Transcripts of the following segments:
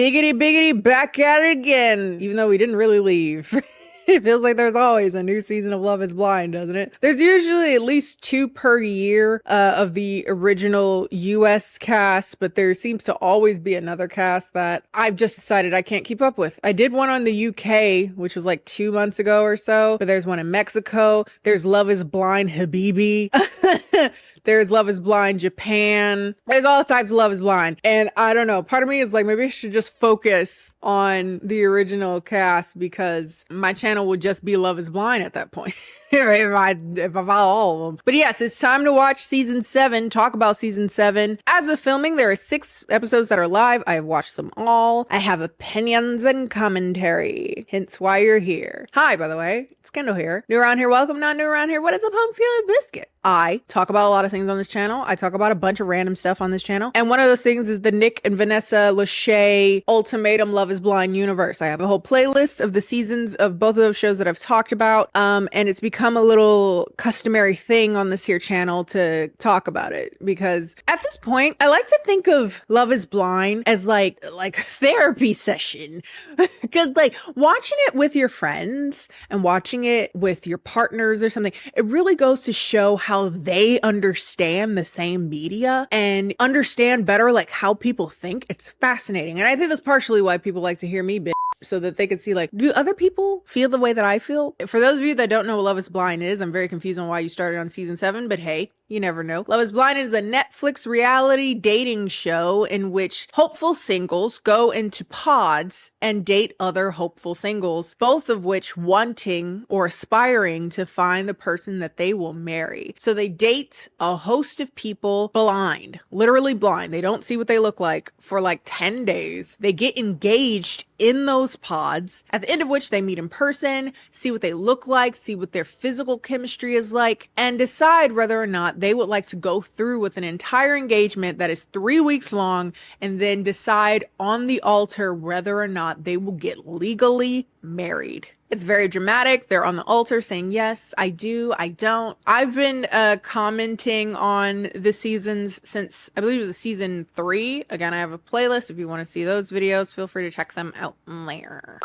Biggity biggity back at it again, even though we didn't really leave. It feels like there's always a new season of Love is Blind, doesn't it? There's usually at least 2 per year of the original US cast, but there seems to always be another cast that I've just decided I can't keep up with. I did one on the UK, which was like 2 months ago or so, but there's one in Mexico. There's Love is Blind Habibi. There's Love is Blind Japan. There's all types of Love is Blind. And I don't know, part of me is like, maybe I should just focus on the original cast because my channel would just be Love is Blind at that point. if I follow all of them. But yes, it's time to watch season 7, talk about season 7. As of filming, there are 6 episodes that are live. I have watched them all. I have opinions and commentary, hence why you're here. Hi, by the way, it's Kendall here. New around here, welcome. Not new around here, what is up, home skillet biscuit? I talk about a lot of things on this channel. I talk about a bunch of random stuff on this channel. And one of those things is the Nick and Vanessa Lachey Ultimatum Love is Blind universe. I have a whole playlist of the seasons of both of those shows that I've talked about. And it's become a little customary thing on this here channel to talk about it. Because at this point, I like to think of Love is Blind as like a therapy session. Because like watching it with your friends and watching it with your partners or something, it really goes to show how they understand the same media and understand better like how people think. It's fascinating. And I think that's partially why people like to hear me bitch, so that they can see like, do other people feel the way that I feel? For those of you that don't know what Love is Blind is, I'm very confused on why you started on season 7, but hey, you never know. Love is Blind is a Netflix reality dating show in which hopeful singles go into pods and date other hopeful singles, both of which wanting or aspiring to find the person that they will marry. So they date a host of people blind, literally blind. They don't see what they look like for like 10 days. They get engaged in those pods, at the end of which they meet in person, see what they look like, see what their physical chemistry is like, and decide whether or not they would like to go through with an entire engagement that is 3 weeks long, and then decide on the altar whether or not they will get legally married. It's very dramatic. They're on the altar saying, yes, I do, I don't. I've been commenting on the seasons since, I believe it was season 3. Again, I have a playlist. If you want to see those videos, feel free to check them out there.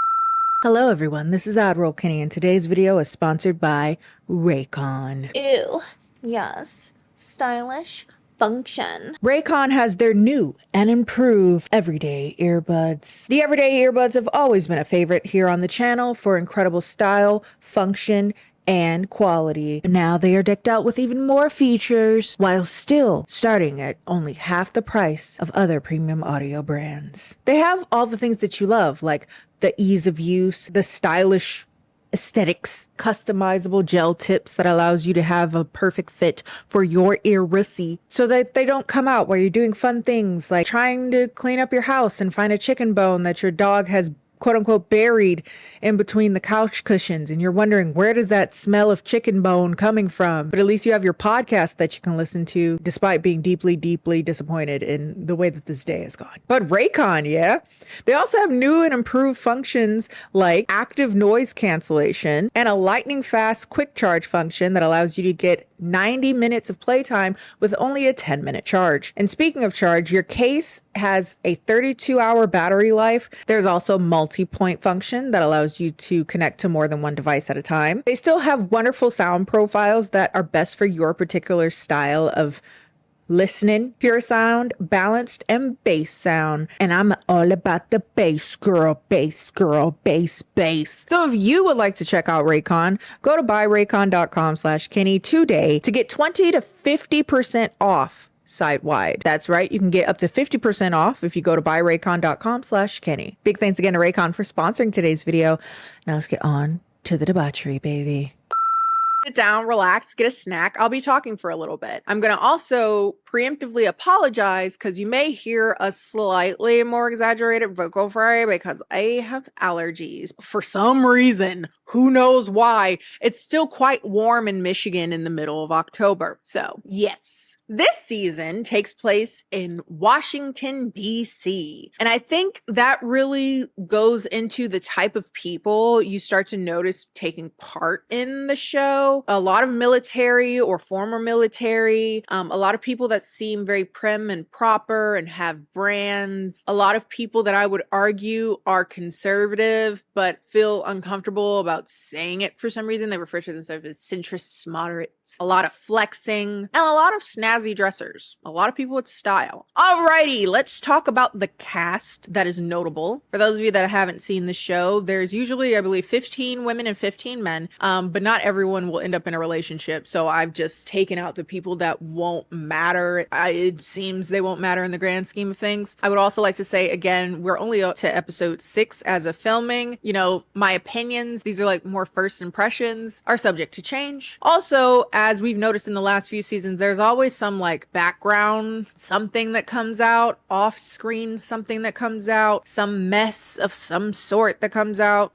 Hello everyone, this is Admiral Kenny, and today's video is sponsored by Raycon. Ew, yes, stylish function. Raycon has their new and improved everyday earbuds. The everyday earbuds have always been a favorite here on the channel for incredible style, function, and quality. But now they are decked out with even more features while still starting at only half the price of other premium audio brands. They have all the things that you love, like the ease of use, the stylish aesthetics, customizable gel tips that allows you to have a perfect fit for your ear russie so that they don't come out while you're doing fun things like trying to clean up your house and find a chicken bone that your dog has quote unquote buried in between the couch cushions, and you're wondering, where does that smell of chicken bone coming from? But at least you have your podcast that you can listen to despite being deeply disappointed in the way that this day has gone. But Raycon, yeah, they also have new and improved functions like active noise cancellation and a lightning fast quick charge function that allows you to get 90 minutes of playtime with only a 10-minute charge. And speaking of charge, your case has a 32-hour battery life. There's also multi-point function that allows you to connect to more than one device at a time. They still have wonderful sound profiles that are best for your particular style of listening, pure sound, balanced, and bass sound. And I'm all about the bass, girl, bass, girl, bass, bass. So if you would like to check out Raycon, go to buyraycon.com/Kenny today to get 20 to 50% off site-wide. That's right, you can get up to 50% off if you go to buyraycon.com/Kenny. Big thanks again to Raycon for sponsoring today's video. Now let's get on to the debauchery, baby. Sit down, relax, get a snack. I'll be talking for a little bit. I'm going to also preemptively apologize because you may hear a slightly more exaggerated vocal fry because I have allergies. For some reason, who knows why, it's still quite warm in Michigan in the middle of October. So, yes. This season takes place in Washington, D.C. And I think that really goes into the type of people you start to notice taking part in the show. A lot of military or former military, a lot of people that seem very prim and proper and have brands, a lot of people that I would argue are conservative but feel uncomfortable about saying it for some reason. They refer to themselves as centrists, moderates, a lot of flexing, and a lot of snazzy dressers, a lot of people with style. Alrighty, let's talk about the cast that is notable. For those of you that haven't seen the show, there's usually, I believe, 15 women and 15 men, but not everyone will end up in a relationship. So I've just taken out the people that won't matter. It seems they won't matter in the grand scheme of things. I would also like to say, again, we're only up to episode 6 as of filming. You know, my opinions, these are like more first impressions, are subject to change. Also, as we've noticed in the last few seasons, there's always some like background, something that comes out, off screen, something that comes out, some mess of some sort that comes out.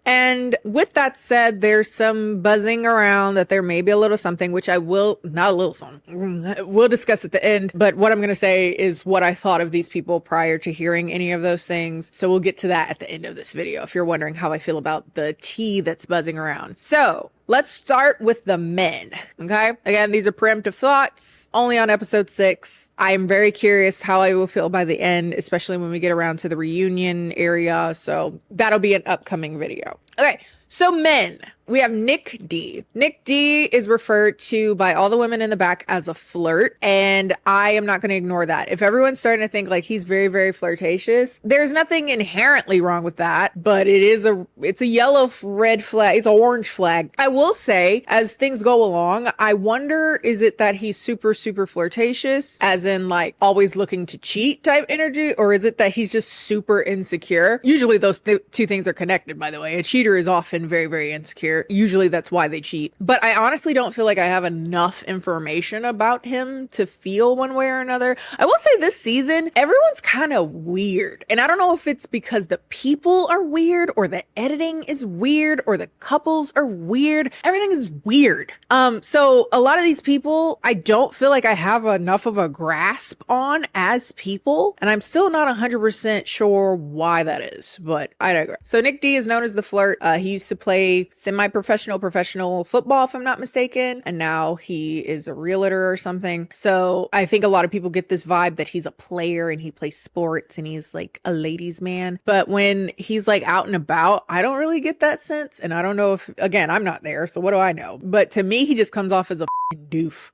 And with that said, there's some buzzing around that there may be a little something, which I will, not a little something, we'll discuss at the end. But what I'm going to say is what I thought of these people prior to hearing any of those things. So we'll get to that at the end of this video, if you're wondering how I feel about the tea that's buzzing around. So let's start with the men, okay? Again, these are preemptive thoughts, only on episode 6. I am very curious how I will feel by the end, especially when we get around to the reunion area. So that'll be an upcoming video. Okay, so men. We have Nick D. Nick D is referred to by all the women in the back as a flirt, and I am not going to ignore that. If everyone's starting to think like he's very, very flirtatious, there's nothing inherently wrong with that, but it's a yellow red flag. It's an orange flag. I will say, as things go along, I wonder, is it that he's super, super flirtatious, as in like always looking to cheat type energy, or is it that he's just super insecure? Usually those two things are connected, by the way. A cheater is often very, very insecure. Usually that's why they cheat. But I honestly don't feel like I have enough information about him to feel one way or another. I will say this season, everyone's kind of weird. And I don't know if it's because the people are weird or the editing is weird or the couples are weird. Everything is weird. So a lot of these people, I don't feel like I have enough of a grasp on as people. And I'm still not 100% sure why that is, but I digress. So Nick D is known as the flirt. He used to play professional football, if I'm not mistaken, and now he is a realtor or something. So I think a lot of people get this vibe that he's a player and he plays sports and he's like a ladies man. But when he's like out and about, I don't really get that sense. And I don't know if, again, I'm not there, so what do I know? But to me, he just comes off as a doof.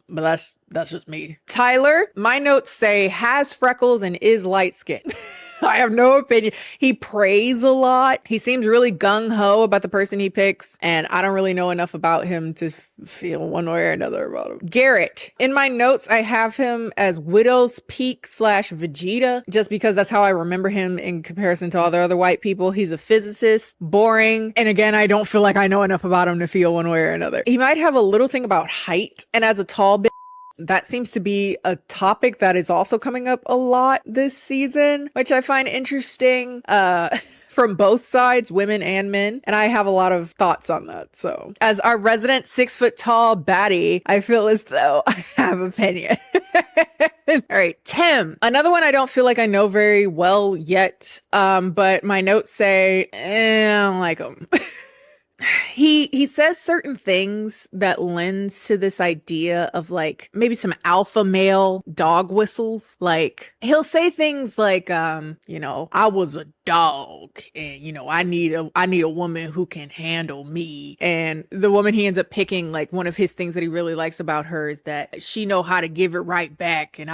But that's just me. Tyler, my notes say has freckles and is light skinned. I have no opinion. He prays a lot. He seems really gung-ho about the person he picks, and I don't really know enough about him to feel one way or another about him. Garrett, in my notes, I have him as Widow's Peak / Vegeta, just because that's how I remember him in comparison to all the other white people. He's a physicist, boring, and again, I don't feel like I know enough about him to feel one way or another. He might have a little thing about height, and as a tall bitch, that seems to be a topic that is also coming up a lot this season, which I find interesting from both sides, women and men. And I have a lot of thoughts on that. So as our resident 6 foot tall baddie, I feel as though I have opinion. All right, Tim, another one I don't feel like I know very well yet, but my notes say, I don't like him. He says certain things that lends to this idea of like maybe some alpha male dog whistles. Like he'll say things like, I was a dog and, I need a woman who can handle me. And the woman he ends up picking, like one of his things that he really likes about her is that she know how to give it right back. And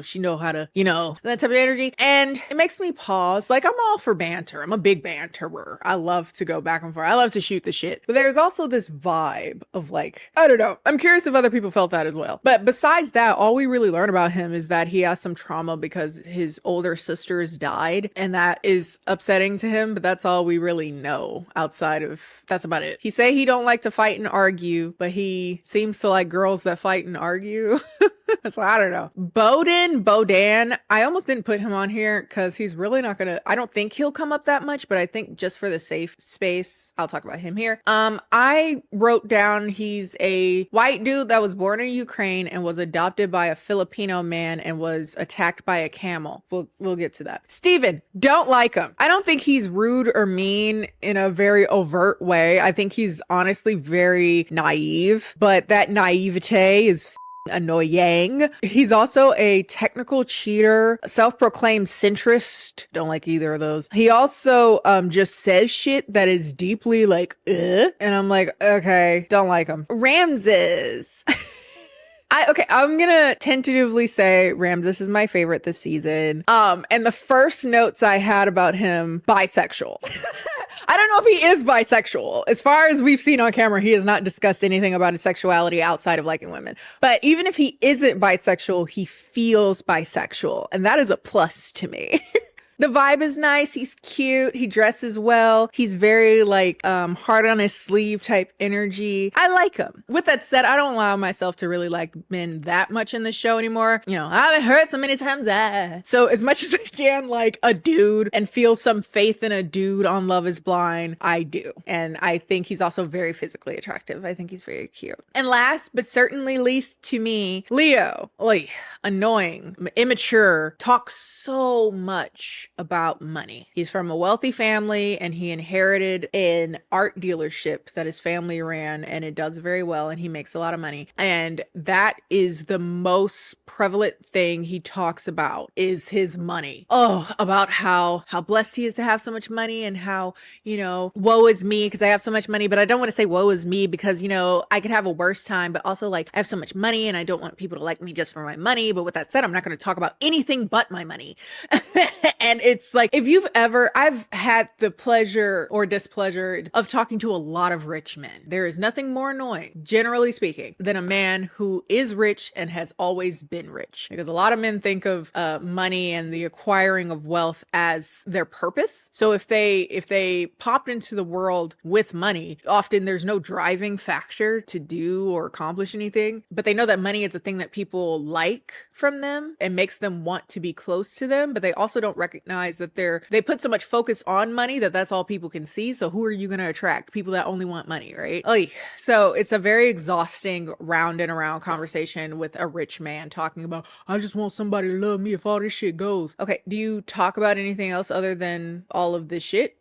she know how to, that type of energy. And it makes me pause. Like I'm all for banter. I'm a big banterer. I love to go back and forth. I love to shoot the shit. But there's also this vibe of like, I don't know. I'm curious if other people felt that as well. But besides that, all we really learn about him is that he has some trauma because his older sisters died. And that is upsetting to him. But that's all we really know outside of, that's about it. He say he don't like to fight and argue, but he seems to like girls that fight and argue. So I don't know. Bodan, I almost didn't put him on here because he's really not gonna, I don't think he'll come up that much, but I think just for the safe space, I'll talk about him here. I wrote down he's a white dude that was born in Ukraine and was adopted by a Filipino man and was attacked by a camel. We'll get to that. Steven, don't like him. I don't think he's rude or mean in a very overt way. I think he's honestly very naive, but that naivete is annoying. He's also a technical cheater, self-proclaimed centrist. Don't like either of those. He also just says shit that is deeply like, and I'm like, okay, don't like him. Ramses. I'm gonna tentatively say Ramses is my favorite this season. And the first notes I had about him, bisexual. I don't know if he is bisexual. As far as we've seen on camera, he has not discussed anything about his sexuality outside of liking women. But even if he isn't bisexual, he feels bisexual. And that is a plus to me. The vibe is nice. He's cute. He dresses well. He's very like heart on his sleeve type energy. I like him. With that said, I don't allow myself to really like men that much in the show anymore. You know, I've been hurt so many times. So as much as I can like a dude and feel some faith in a dude on Love is Blind, I do. And I think he's also very physically attractive. I think he's very cute. And last but certainly least to me, Leo. Like, annoying, immature, talks so much about money. He's from a wealthy family and he inherited an art dealership that his family ran, and it does very well and he makes a lot of money. And that is the most prevalent thing he talks about is his money. Oh, about how blessed he is to have so much money and how, you know, woe is me because I have so much money, but I don't want to say woe is me because, you know, I could have a worse time, but also like I have so much money and I don't want people to like me just for my money. But with that said, I'm not going to talk about anything but my money. And it's like, I've had the pleasure or displeasure of talking to a lot of rich men. There is nothing more annoying, generally speaking, than a man who is rich and has always been rich. Because a lot of men think of money and the acquiring of wealth as their purpose. So if they popped into the world with money, often there's no driving factor to do or accomplish anything. But they know that money is a thing that people like from them and makes them want to be close to them. But they also don't recognize that they put so much focus on money that that's all people can see. So who are you going to attract? People that only want money, right? So it's a very exhausting round and around conversation with a rich man talking about, I just want somebody to love me if all this shit goes. Okay, do you talk about anything else other than all of this shit?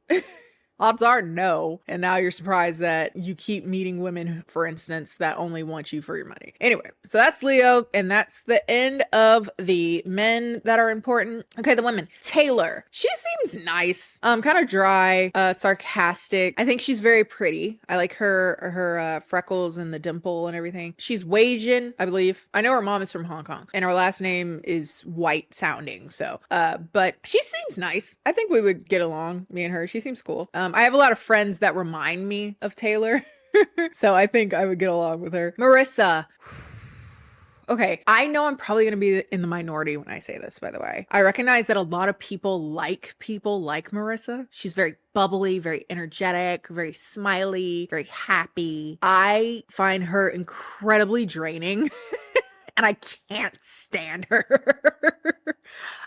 Odds are no. And now you're surprised that you keep meeting women, for instance, that only want you for your money. Anyway, so that's Leo, and that's the end of the men that are important. Okay, the women. Taylor. She seems nice. Kind of dry, sarcastic. I think she's very pretty. I like her freckles and the dimple and everything. She's Asian, I believe. I know her mom is from Hong Kong, and her last name is white sounding. So, but she seems nice. I think we would get along, me and her. She seems cool. I have a lot of friends that remind me of Taylor. So I think I would get along with her. Marissa. Okay, I know I'm probably going to be in the minority when I say this, by the way. I recognize that a lot of people like Marissa. She's very bubbly, very energetic, very smiley, very happy. I find her incredibly draining. And I can't stand her.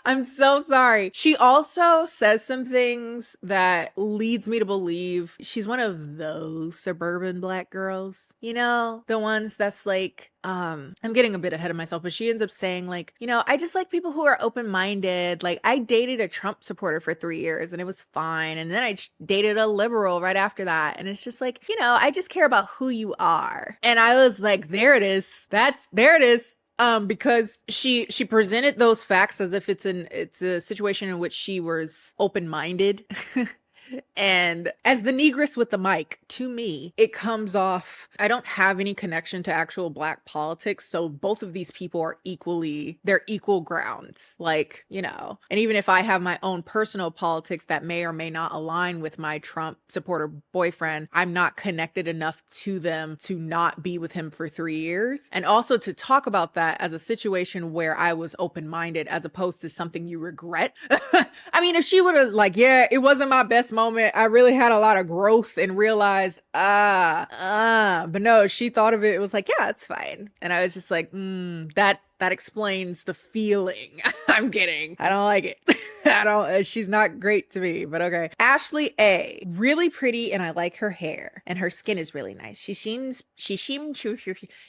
I'm so sorry. She also says some things that leads me to believe she's one of those suburban black girls. You know, the ones that's like, I'm getting a bit ahead of myself, but she ends up saying like, you know, I just like people who are open-minded. Like I dated a Trump supporter for 3 years and it was fine. And then I dated a liberal right after that. And it's just like, you know, I just care about who you are. And I was like, there it is. There it is. Because she presented those facts as if it's a situation in which she was open-minded. And as the negress with the mic, to me, it comes off, I don't have any connection to actual black politics. So both of these people are they're equal grounds. Like, you know, and even if I have my own personal politics that may or may not align with my Trump supporter boyfriend, I'm not connected enough to them to not be with him for 3 years. And also to talk about that as a situation where I was open-minded as opposed to something you regret. I mean, if she would have like, yeah, it wasn't my best moment. I really had a lot of growth and realized, but no, she thought of it. It was like, yeah, it's fine. And I was just like, that that explains the feeling. I'm kidding. I don't like it. She's not great to me, but okay. Ashley A, really pretty, and I like her hair, and her skin is really nice. She seems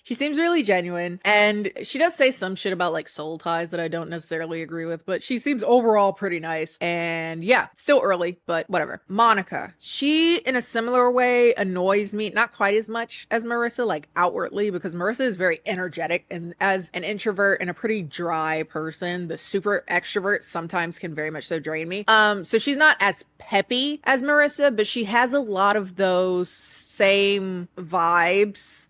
really genuine, and she does say some shit about like soul ties that I don't necessarily agree with, but she seems overall pretty nice. And yeah, still early, but whatever. Monica, she in a similar way annoys me, not quite as much as Marissa, like outwardly, because Marissa is very energetic, and as an introvert and a pretty dry person, the super extrovert sometimes can very much so drain me. So she's not as peppy as Marissa, but she has a lot of those same vibes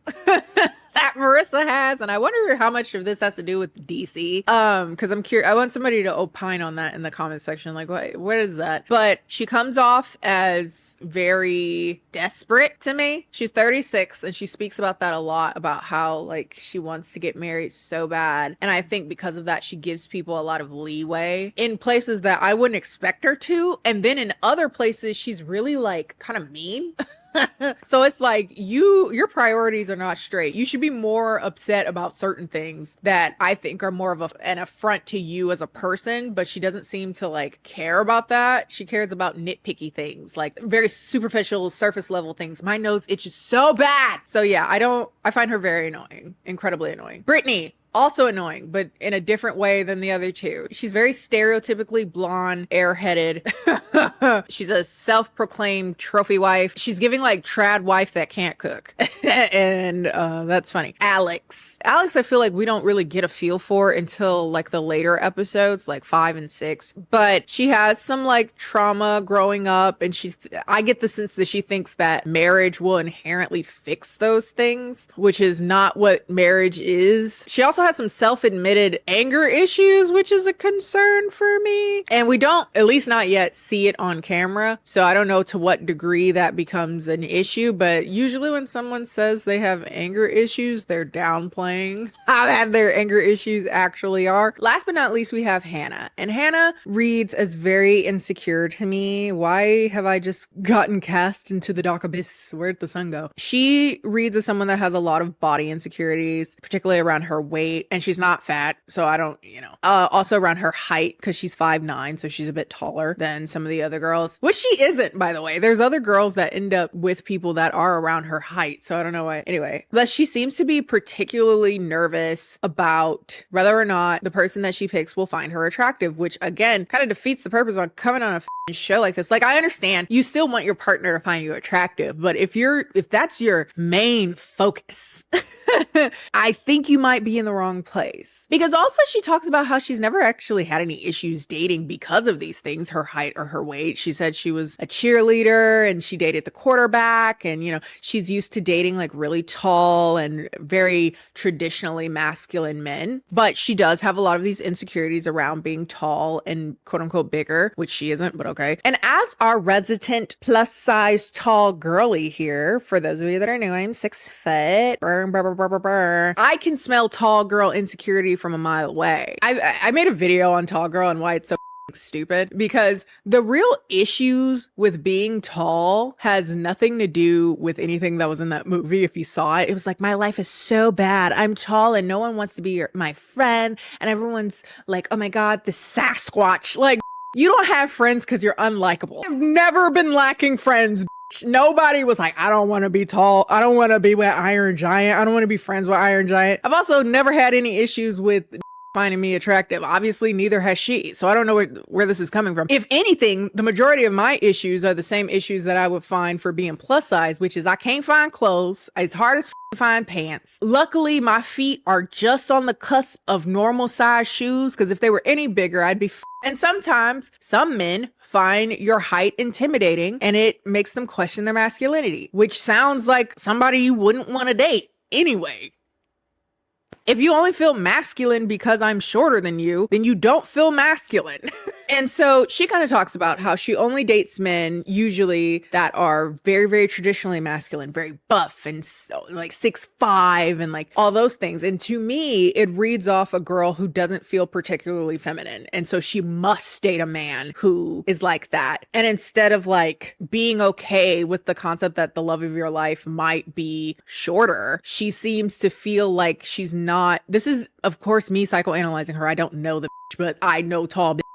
that Marissa has, and I wonder how much of this has to do with DC. Because I'm curious. I want somebody to opine on that in the comment section. Like, what is that? But she comes off as very desperate to me. She's 36, and she speaks about that a lot, about how like she wants to get married so bad. And I think because of that, she gives people a lot of leeway in places that I wouldn't expect her to, and then in other places she's really like kind of mean. So it's like your priorities are not straight. You should be more upset about certain things that I think are more of an affront to you as a person, but she doesn't seem to like care about that. She cares about nitpicky things, like very superficial, surface level things. My nose itches so bad. So yeah, I find her very annoying, incredibly annoying. Brittany, also annoying, but in a different way than the other two. She's very stereotypically blonde, airheaded. She's a self-proclaimed trophy wife. She's giving like trad wife that can't cook. And that's funny. Alex, I feel like we don't really get a feel for until like the later episodes, like 5 and 6. But she has some like trauma growing up, and I get the sense that she thinks that marriage will inherently fix those things, which is not what marriage is. She also has some self-admitted anger issues, which is a concern for me. And we don't, at least not yet, see it on camera. So I don't know to what degree that becomes an issue, but usually when someone says they have anger issues, they're downplaying how bad their anger issues actually are. Last but not least, we have Hannah. And Hannah reads as very insecure to me. Why have I just gotten cast into the dark abyss? Where'd the sun go? She reads as someone that has a lot of body insecurities, particularly around her weight. And she's not fat, so I don't, also around her height, because she's 5'9", so she's a bit taller than some of the other girls, which she isn't, by the way. There's other girls that end up with people that are around her height, so I don't know why. Anyway, but she seems to be particularly nervous about whether or not the person that she picks will find her attractive, which again kind of defeats the purpose on coming on a show like this. Like, I understand you still want your partner to find you attractive, but if that's your main focus, I think you might be in the wrong place. Because also she talks about how she's never actually had any issues dating because of these things, her height or her weight. She said she was a cheerleader and she dated the quarterback, and she's used to dating like really tall and very traditionally masculine men, but she does have a lot of these insecurities around being tall and quote unquote bigger, which she isn't, but okay. And as our resident plus size tall girly here, for those of you that are new, I'm 6 foot. I can smell tall girl insecurity from a mile away. I made a video on tall girl and why it's so stupid, because the real issues with being tall has nothing to do with anything that was in that movie. If you saw it, it was like, my life is so bad, I'm tall and no one wants to be my friend, and everyone's like, oh my god, the Sasquatch. Like, you don't have friends because you're unlikable. I've never been lacking friends. Nobody was like, I don't want to be tall, I don't want to be with Iron Giant, I don't want to be friends with Iron Giant. I've also never had any issues with finding me attractive. Obviously, neither has she. So I don't know where this is coming from. If anything, the majority of my issues are the same issues that I would find for being plus size, which is I can't find clothes. It's hard as to find pants. Luckily, my feet are just on the cusp of normal size shoes, because if they were any bigger, I'd be and sometimes some men find your height intimidating and it makes them question their masculinity, which sounds like somebody you wouldn't want to date anyway. If you only feel masculine because I'm shorter than you, then you don't feel masculine. And so she kind of talks about how she only dates men usually that are very, very traditionally masculine, very buff and so, like 6'5" and like all those things. And to me, it reads off a girl who doesn't feel particularly feminine. And so she must date a man who is like that. And instead of like being okay with the concept that the love of your life might be shorter, she seems to feel like she's not not, this is of course me psychoanalyzing her. I don't know the bitch, but I know tall bitches.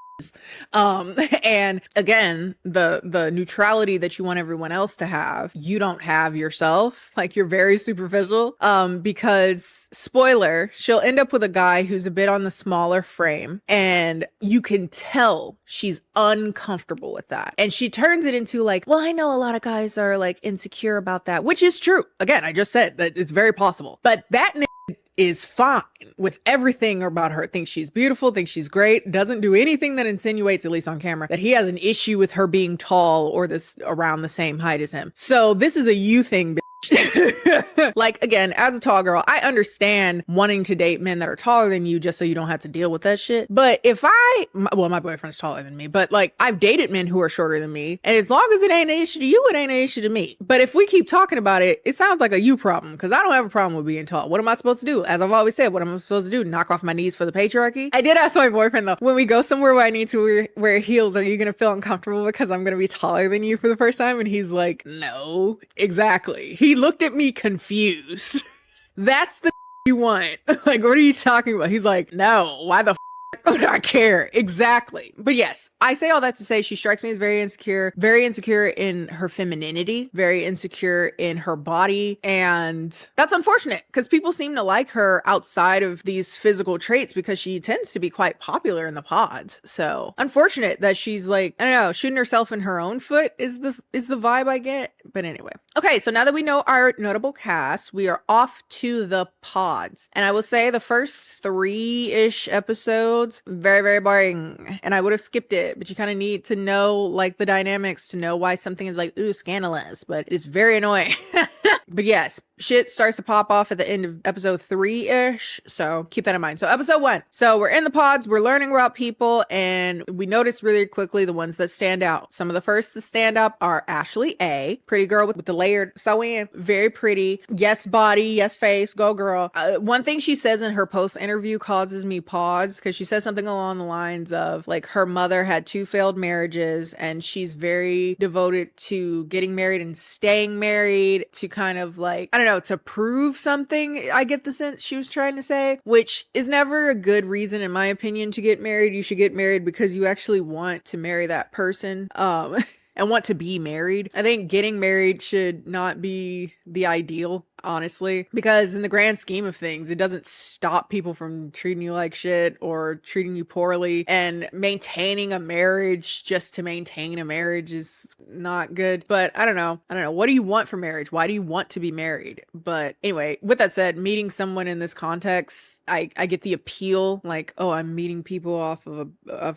And again, the neutrality that you want everyone else to have, you don't have yourself. Like, you're very superficial. Because spoiler, she'll end up with a guy who's a bit on the smaller frame, and you can tell she's uncomfortable with that. And she turns it into like, well, I know a lot of guys are like insecure about that, which is true. Again, I just said that it's very possible, but that is fine with everything about her. Thinks she's beautiful, thinks she's great, doesn't do anything that insinuates, at least on camera, that he has an issue with her being tall or this around the same height as him. So this is a you thing, bitch. Like, again, as a tall girl, I understand wanting to date men that are taller than you just so you don't have to deal with that shit. But if my boyfriend's taller than me, but like, I've dated men who are shorter than me, and as long as it ain't an issue to you, it ain't an issue to me. But if we keep talking about it, it sounds like a you problem, because I don't have a problem with being tall. What am I supposed to do? As I've always said, what am I supposed to do? Knock off my knees for the patriarchy? I did ask my boyfriend though, when we go somewhere where I need to wear heels, are you gonna feel uncomfortable because I'm gonna be taller than you for the first time? And he's like, no, exactly. He looked at me confused. That's the you want. Like, what are you talking about? He's like, no, why the would I care? Exactly. But yes, I say all that to say she strikes me as very insecure in her femininity, very insecure in her body. And that's unfortunate because people seem to like her outside of these physical traits because she tends to be quite popular in the pods. So unfortunate that she's like, I don't know, shooting herself in her own foot is the vibe I get. But anyway. Okay, so now that we know our notable cast, we are off to the pods. And I will say the first 3-ish episodes, very, very boring. And I would have skipped it, but you kind of need to know like the dynamics to know why something is like, ooh, scandalous, but it is very annoying. But yes, shit starts to pop off at the end of episode 3-ish. So keep that in mind. So episode 1. So we're in the pods, we're learning about people, and we notice really quickly the ones that stand out. Some of the first to stand up are Ashley A, pretty girl with the layered sew-in, very pretty. Yes body, yes face, go girl. One thing she says in her post interview causes me pause because she says something along the lines of like her mother had 2 failed marriages and she's very devoted to getting married and staying married to kind of like, I don't know, to prove something. I get the sense she was trying to say, which is never a good reason in my opinion to get married. You should get married because you actually want to marry that person. And want to be married. I think getting married should not be the ideal, honestly, because in the grand scheme of things, it doesn't stop people from treating you like shit or treating you poorly, and maintaining a marriage just to maintain a marriage is not good. But I don't know. What do you want for marriage? Why do you want to be married? But anyway, with that said, meeting someone in this context, I get the appeal, like, oh, I'm meeting people off of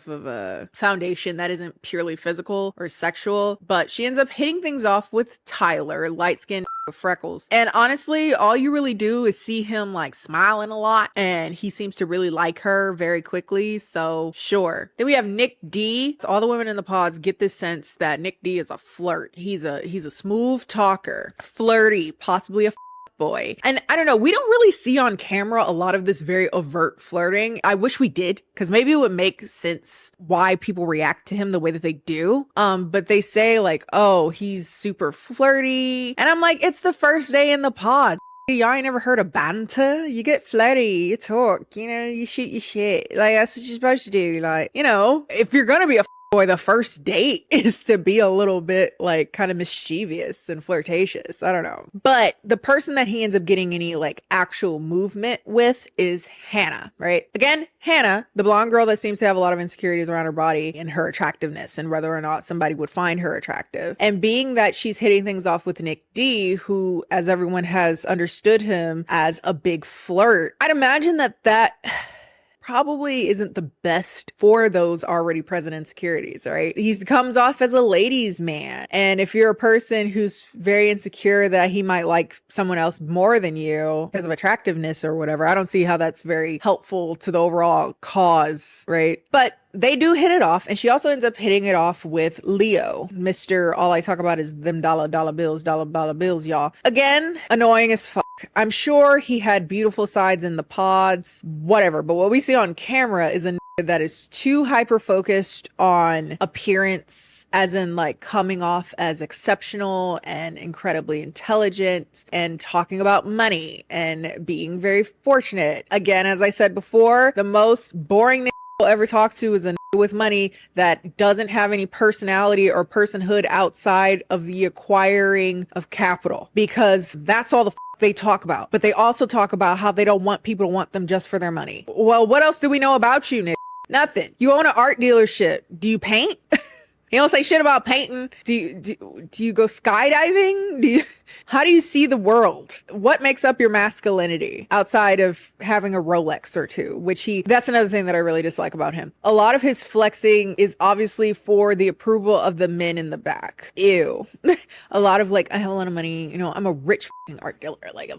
a foundation that isn't purely physical or sexual. But she ends up hitting things off with Tyler, light-skinned with freckles. And honestly, all you really do is see him like smiling a lot, and he seems to really like her very quickly. So sure. Then we have Nick D. So all the women in the pods get this sense that Nick D is a flirt. He's a smooth talker, flirty, possibly a boy. And I don't know, we don't really see on camera a lot of this very overt flirting. I wish we did, because maybe it would make sense why people react to him the way that they do. But they say like, oh, he's super flirty. And I'm like, it's the first day in the pod. Y'all ain't never heard of banter? You get flirty, you talk, you know, you shoot your shit. Like, that's what you're supposed to do. Like, you know, if you're gonna be a boy, the first date is to be a little bit like kind of mischievous and flirtatious. I don't know. But the person that he ends up getting any like actual movement with is Hannah, right? Again, Hannah, the blonde girl that seems to have a lot of insecurities around her body and her attractiveness and whether or not somebody would find her attractive. And being that she's hitting things off with Nick D, who, as everyone has understood him as a big flirt, I'd imagine that probably isn't the best for those already present insecurities, right? He comes off as a ladies' man. And if you're a person who's very insecure that he might like someone else more than you because of attractiveness or whatever, I don't see how that's very helpful to the overall cause, right? But they do hit it off, and she also ends up hitting it off with Leo. Mr. All I talk about is them dollar bills, y'all. Again, annoying as fuck. I'm sure he had beautiful sides in the pods, whatever. But what we see on camera is a that is too hyper focused on appearance, as in like coming off as exceptional and incredibly intelligent and talking about money and being very fortunate. Again, as I said before, the most boring will ever talk to is a with money that doesn't have any personality or personhood outside of the acquiring of capital, because that's all the they talk about. But they also talk about how they don't want people to want them just for their money. Well, what else do we know about you, Nick? Nothing. You own an art dealership. Do you paint? You don't say shit about painting. Do you go skydiving? How do you see the world? What makes up your masculinity outside of having a Rolex or two, which that's another thing that I really dislike about him. A lot of his flexing is obviously for the approval of the men in the back. Ew. A lot of like, I have a lot of money, you know, I'm a rich art dealer. Like,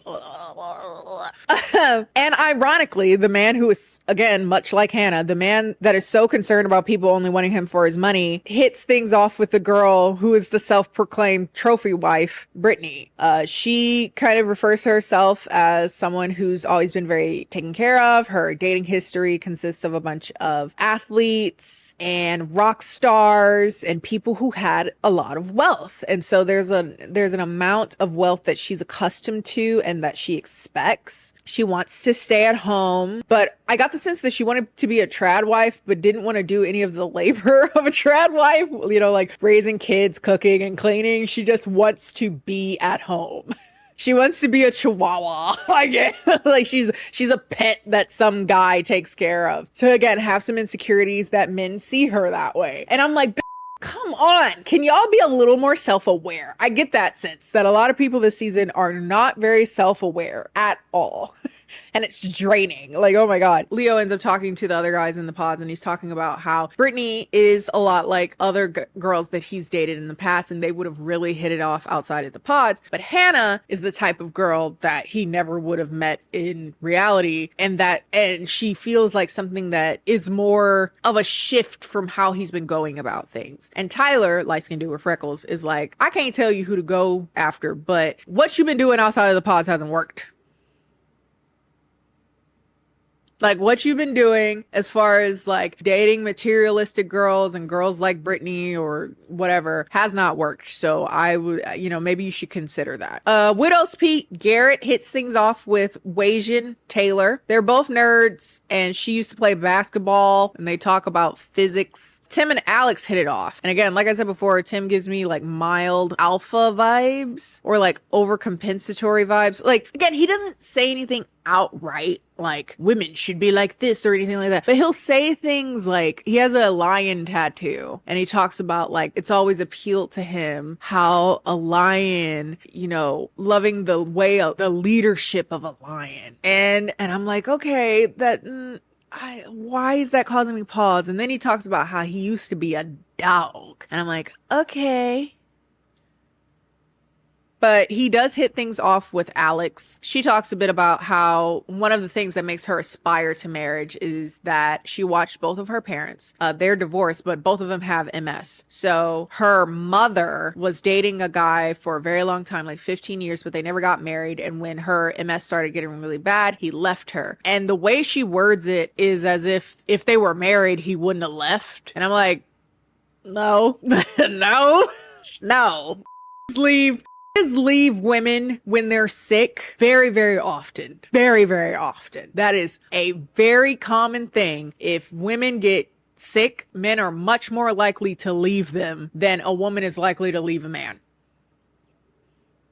and ironically, the man who is, again, much like Hannah, the man that is so concerned about people only wanting him for his money, hits things off with the girl who is the self-proclaimed trophy wife, Brittany. She kind of refers to herself as someone who's always been very taken care of. Her dating history consists of a bunch of athletes and rock stars and people who had a lot of wealth. And so there's an amount of wealth that she's accustomed to and that she expects. She wants to stay at home, but I got the sense that she wanted to be a trad wife, but didn't want to do any of the labor of a trad wife, you know, like raising kids, cooking and cleaning. She just wants to be at home. She wants to be a chihuahua, I guess. Like she's a pet that some guy takes care of to, again, have some insecurities that men see her that way. And I'm like, come on, can y'all be a little more self-aware? I get that sense that a lot of people this season are not very self-aware at all. And it's draining. Like, oh my God. Leo ends up talking to the other guys in the pods and he's talking about how Brittany is a lot like other girls that he's dated in the past and they would have really hit it off outside of the pods. But Hannah is the type of girl that he never would have met in reality, and she feels like something that is more of a shift from how he's been going about things. And Tyler, light-skinned dude with freckles, is like, I can't tell you who to go after, but what you've been doing outside of the pods hasn't worked. Like what you've been doing as far as like dating materialistic girls and girls like Brittany or whatever has not worked. So I would, you know, maybe you should consider that. Widow's Peak, Garrett hits things off with Wajan Taylor. They're both nerds and she used to play basketball and they talk about physics. Tim and Alex hit it off. And again, like I said before, Tim gives me like mild alpha vibes or like overcompensatory vibes. Like, again, he doesn't say anything outright like women should be like this or anything like that, but he'll say things like, he has a lion tattoo and he talks about like it's always appealed to him how a lion, you know, loving the way of the leadership of a lion, and I'm like, okay, that why is that causing me pause? And then he talks about how he used to be a dog and I'm like, okay. But he does hit things off with Alex. She talks a bit about how one of the things that makes her aspire to marriage is that she watched both of her parents. They're divorced, but both of them have MS. So her mother was dating a guy for a very long time, like 15 years, but they never got married. And when her MS started getting really bad, he left her. And the way she words it is as if they were married, he wouldn't have left. And I'm like, no, no. Leave women when they're sick very, very often. Very, very often. That is a very common thing. If women get sick, men are much more likely to leave them than a woman is likely to leave a man.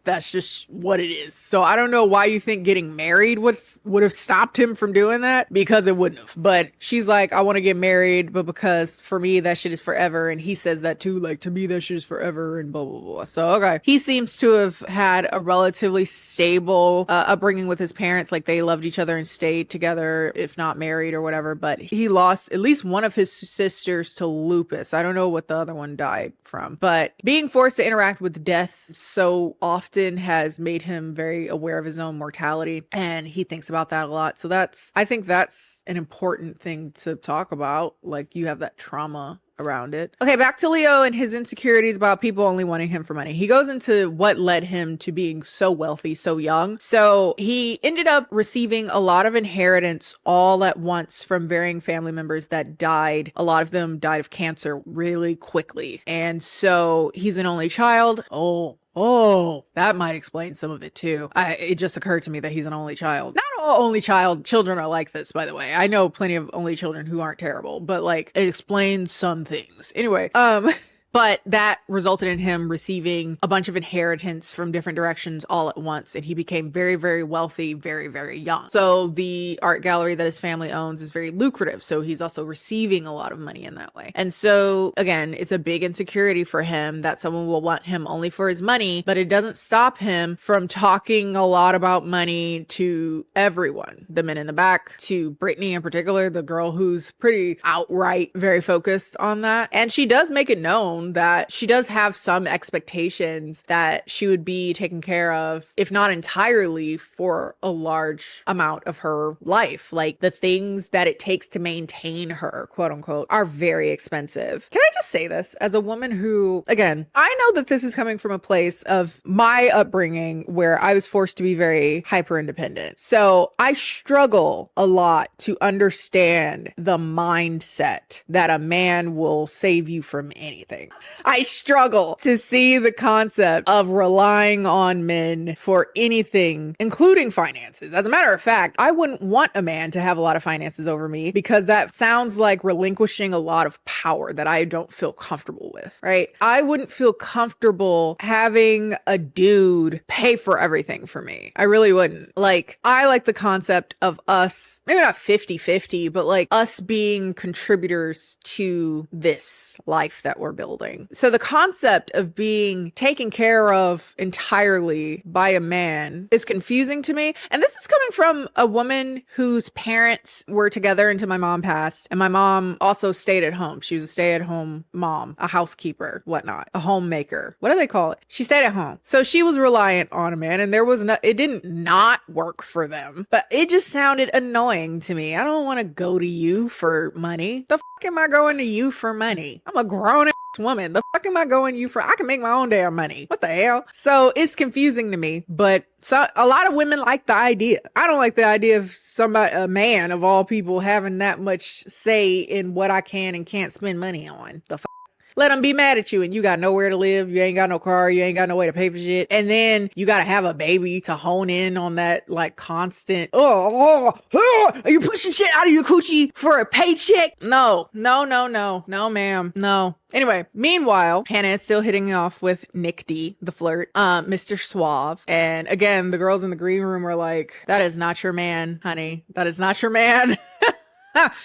That's just what it is. So I don't know why you think getting married would have stopped him from doing that, because it wouldn't have. But she's like, I want to get married, but because for me that shit is forever. And he says that too, like, to me that shit is forever and blah blah blah. So okay, he seems to have had a relatively stable upbringing with his parents. Like they loved each other and stayed together, if not married or whatever. But he lost at least one of his sisters to lupus. I don't know what the other one died from, but being forced to interact with death so often has made him very aware of his own mortality, and he thinks about that a lot. So I think that's an important thing to talk about. Like, you have that trauma around it. Okay, back to Leo and his insecurities about people only wanting him for money. He goes into what led him to being so wealthy so young. So he ended up receiving a lot of inheritance all at once from varying family members that died. A lot of them died of cancer really quickly. And so he's an only child. Oh, that might explain some of it too. It just occurred to me that he's an only child. Not all only children are like this, by the way. I know plenty of only children who aren't terrible, but like it explains some things. Anyway, but that resulted in him receiving a bunch of inheritance from different directions all at once. And he became very, very wealthy, very, very young. So the art gallery that his family owns is very lucrative. So he's also receiving a lot of money in that way. And so again, it's a big insecurity for him that someone will want him only for his money, but it doesn't stop him from talking a lot about money to everyone, the men in the back, to Brittany in particular, the girl who's pretty outright very focused on that. And she does make it known that she does have some expectations that she would be taken care of, if not entirely, for a large amount of her life. Like the things that it takes to maintain her, quote unquote, are very expensive. Can I just say this as a woman who, again, I know that this is coming from a place of my upbringing where I was forced to be very hyper independent. So I struggle a lot to understand the mindset that a man will save you from anything. I struggle to see the concept of relying on men for anything, including finances. As a matter of fact, I wouldn't want a man to have a lot of finances over me because that sounds like relinquishing a lot of power that I don't feel comfortable with, right? I wouldn't feel comfortable having a dude pay for everything for me. I really wouldn't. Like, I like the concept of us, maybe not 50-50, but like us being contributors to this life that we're building. So the concept of being taken care of entirely by a man is confusing to me. And this is coming from a woman whose parents were together until my mom passed. And my mom also stayed at home. She was a stay-at-home mom, a housekeeper, whatnot, a homemaker. What do they call it? She stayed at home. So she was reliant on a man, and it didn't not work for them, but it just sounded annoying to me. I don't want to go to you for money. The fuck am I going to you for money? I'm a grown woman. The fuck am I going you for? I can make my own damn money. What the hell? So it's confusing to me, but a lot of women like the idea. I don't like the idea of a man of all people, having that much say in what I can and can't spend money on. The fuck? Let them be mad at you and you got nowhere to live. You ain't got no car. You ain't got no way to pay for shit. And then you got to have a baby to hone in on that like constant, are you pushing shit out of your coochie for a paycheck? No, ma'am. No. Anyway, meanwhile, Hannah is still hitting off with Nick D, the flirt, Mr. Suave. And again, the girls in the green room are like, that is not your man, honey. That is not your man.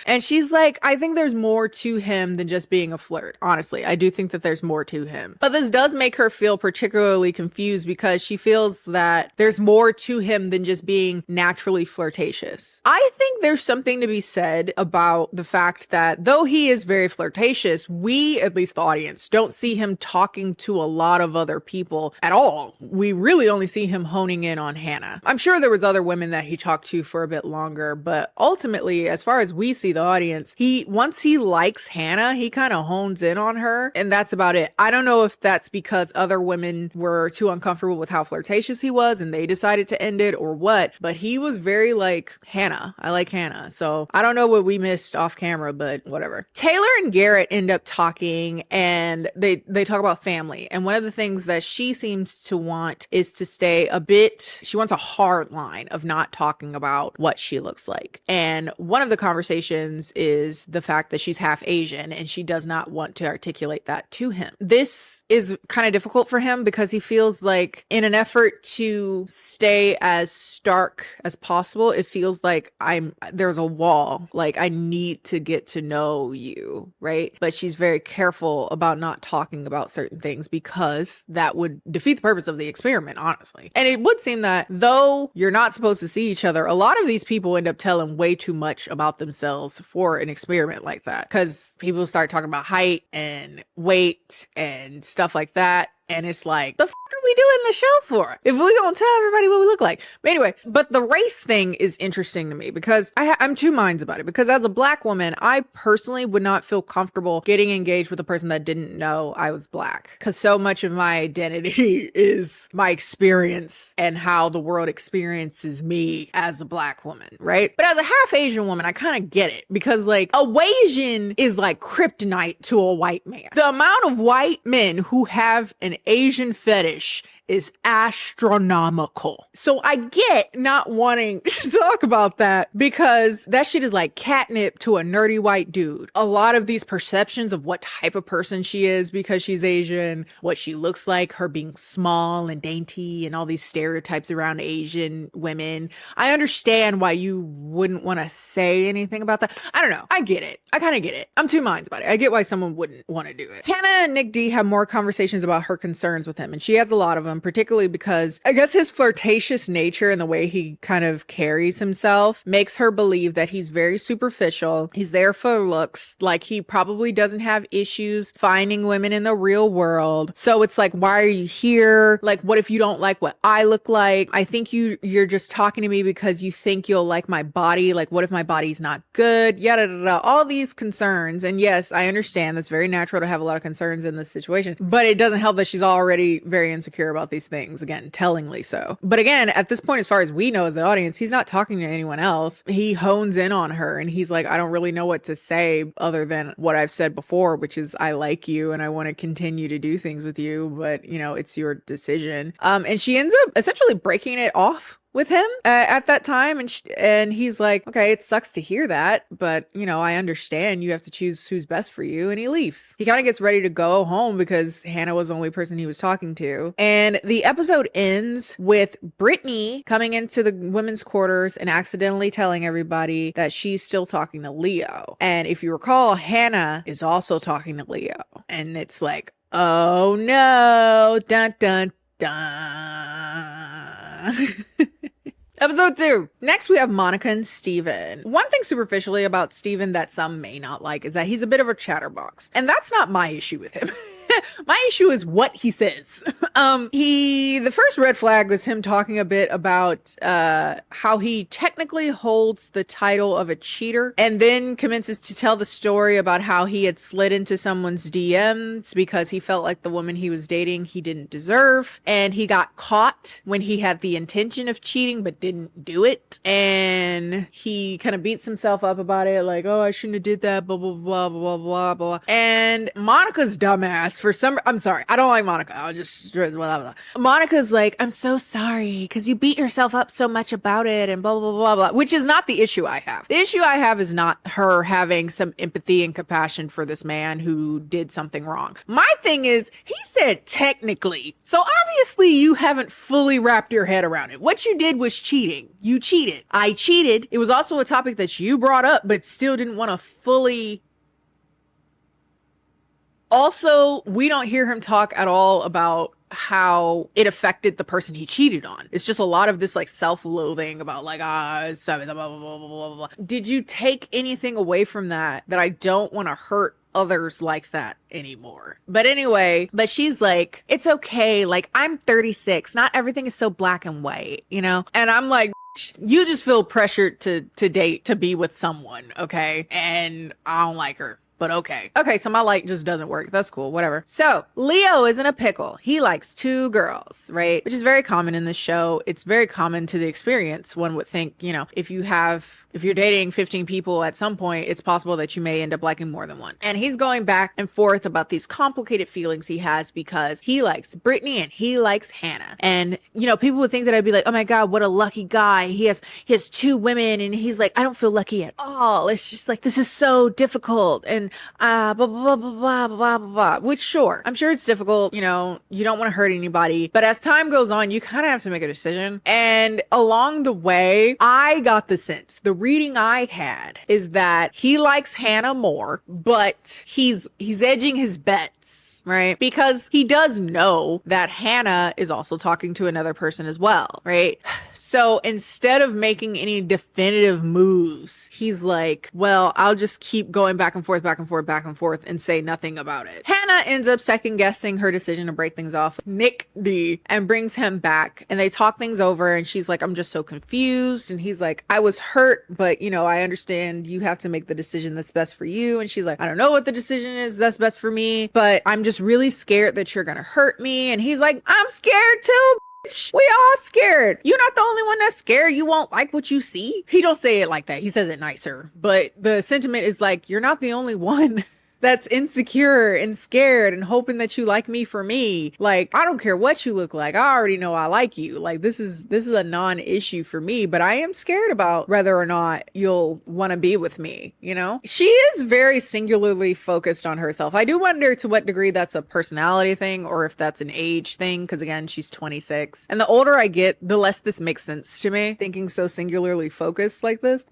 And she's like, I think there's more to him than just being a flirt. Honestly, I do think that there's more to him. But this does make her feel particularly confused because she feels that there's more to him than just being naturally flirtatious. I think there's something to be said about the fact that though he is very flirtatious, we, at least the audience, don't see him talking to a lot of other people at all. We really only see him honing in on Hannah. I'm sure there was other women that he talked to for a bit longer, but ultimately, as far as we see the audience, once he likes Hannah, he kind of hones in on her, and that's about it. I don't know if that's because other women were too uncomfortable with how flirtatious he was and they decided to end it or what, but he was very like, Hannah, I like Hannah. So I don't know what we missed off camera, but whatever. Taylor and Garrett end up talking and they talk about family, and one of the things that she seems to want is to stay she wants a hard line of not talking about what she looks like. And one of the conversations is the fact that she's half Asian and she does not want to articulate that to him. This is kind of difficult for him because he feels like in an effort to stay as stark as possible, it feels like there's a wall. Like I need to get to know you, right? But she's very careful about not talking about certain things because that would defeat the purpose of the experiment, honestly. And it would seem that though you're not supposed to see each other, a lot of these people end up telling way too much about themselves for an experiment like that, because people start talking about height and weight and stuff like that. And it's like, the are we doing the show for if we gonna tell everybody what we look like? But anyway, but the race thing is interesting to me because I'm two minds about it, because as a black woman, I personally would not feel comfortable getting engaged with a person that didn't know I was black, because so much of my identity is my experience and how the world experiences me as a black woman, right? But as a half Asian woman, I kind of get it, because like a Wasian is like kryptonite to a white man. The amount of white men who have an Asian fetish is astronomical. So I get not wanting to talk about that, because that shit is like catnip to a nerdy white dude. A lot of these perceptions of what type of person she is because she's Asian, what she looks like, her being small and dainty, and all these stereotypes around Asian women. I understand why you wouldn't want to say anything about that. I don't know. I get it. I kind of get it. I'm two minds about it. I get why someone wouldn't want to do it. Hannah and Nick D have more conversations about her concerns with him, and she has a lot of them, particularly because I guess his flirtatious nature and the way he kind of carries himself makes her believe that he's very superficial. He's there for looks. Like, he probably doesn't have issues finding women in the real world. So it's like, why are you here? Like, what if you don't like what I look like? I think you're just talking to me because you think you'll like my body. Like, what if my body's not good? Yada, yada, yada. All these concerns. And yes, I understand that's very natural to have a lot of concerns in this situation, but it doesn't help that she's already very insecure about these things. Again, tellingly so. But again, at this point, as far as we know as the audience, he's not talking to anyone else. He hones in on her and he's like, I don't really know what to say other than what I've said before, which is I like you and I want to continue to do things with you, but you know, it's your decision. And she ends up essentially breaking it off with him at that time, and he's like, okay, it sucks to hear that, but you know, I understand you have to choose who's best for you, and he leaves. He kind of gets ready to go home because Hannah was the only person he was talking to, and the episode ends with Brittany coming into the women's quarters and accidentally telling everybody that she's still talking to Leo. And if you recall, Hannah is also talking to Leo, and it's like, oh no, dun dun dun. Episode 2. Next, we have Monica and Steven. One thing superficially about Steven that some may not like is that he's a bit of a chatterbox. And that's not my issue with him. My issue is what he says. The first red flag was him talking a bit about how he technically holds the title of a cheater, and then commences to tell the story about how he had slid into someone's DMs because he felt like the woman he was dating he didn't deserve, and he got caught when he had the intention of cheating but didn't do it, and he kind of beats himself up about it, like, oh, I shouldn't have did that, blah blah blah blah blah blah. And Monica's dumbass, I'm sorry, I don't like Monica, I'll just blah, blah, blah. Monica's like, I'm so sorry because you beat yourself up so much about it and blah blah blah blah, which is not the issue I have. The issue I have is not her having some empathy and compassion for this man who did something wrong. My thing is, he said technically, so obviously you haven't fully wrapped your head around it. What you did was cheating. You cheated. I cheated. It was also a topic that you brought up but still didn't want to fully. Also, we don't hear him talk at all about how it affected the person he cheated on. It's just a lot of this like self-loathing about like, blah, blah, blah, blah, blah, blah. Did you take anything away from that I don't want to hurt others like that anymore? But anyway, but she's like, it's okay. Like, I'm 36. Not everything is so black and white, you know? And I'm like, you just feel pressured to date, to be with someone, okay? And I don't like her. But okay. Okay, so my light just doesn't work. That's cool. Whatever. So, Leo is in a pickle. He likes 2 girls, right? Which is very common in this show. It's very common to the experience. One would think, you know, if you're dating 15 people at some point, it's possible that you may end up liking more than one. And he's going back and forth about these complicated feelings he has because he likes Brittany and he likes Hannah. And, you know, people would think that I'd be like, oh my God, what a lucky guy. He has 2 women, and he's like, I don't feel lucky at all. It's just like, this is so difficult. And blah, blah, blah, blah, blah, blah, blah, which sure, I'm sure it's difficult. You know, you don't want to hurt anybody, but as time goes on, you kind of have to make a decision. And along the way, I got the sense, the reading I had is that he likes Hannah more, but he's edging his bets, right? Because he does know that Hannah is also talking to another person as well, right? So instead of making any definitive moves, he's like, well, I'll just keep going back and forth back and forth, and say nothing about it. Hannah ends up second guessing her decision to break things off with Nick D and brings him back, and they talk things over, and she's like, I'm just so confused. And he's like, I was hurt, but you know, I understand you have to make the decision that's best for you. And she's like, I don't know what the decision is that's best for me, but I'm just really scared that you're gonna hurt me. And he's like, I'm scared too. We all scared. You're not the only one that's scared. You won't like what you see. He don't say it like that. He says it nicer. But the sentiment is like, you're not the only one that's insecure and scared and hoping that you like me for me. Like, I don't care what you look like. I already know I like you. Like, this is a non-issue for me, but I am scared about whether or not you'll want to be with me, you know? She is very singularly focused on herself. I do wonder to what degree that's a personality thing or if that's an age thing, because again, she's 26. And the older I get, the less this makes sense to me, thinking so singularly focused like this.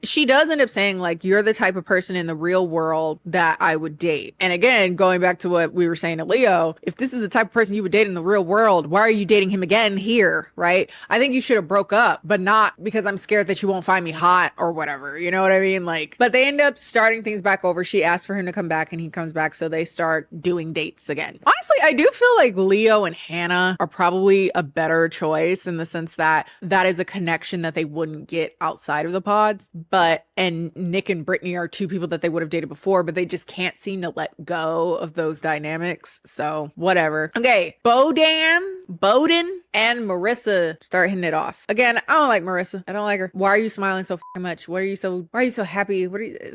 She does end up saying, like, you're the type of person in the real world that I would date. And again, going back to what we were saying to Leo, if this is the type of person you would date in the real world, why are you dating him again here, right? I think you should have broke up, but not because I'm scared that you won't find me hot or whatever, you know what I mean? Like, but they end up starting things back over. She asks for him to come back and he comes back, so they start doing dates again. Honestly, I do feel like Leo and Hannah are probably a better choice in the sense that that is a connection that they wouldn't get outside of the pods, and Nick and Brittany are two people that they would have dated before, but they just can't seem to let go of those dynamics. So whatever. Okay, Bowden and Marissa start hitting it off. Again, I don't like Marissa. I don't like her. Why are you smiling so much? Why are you so happy?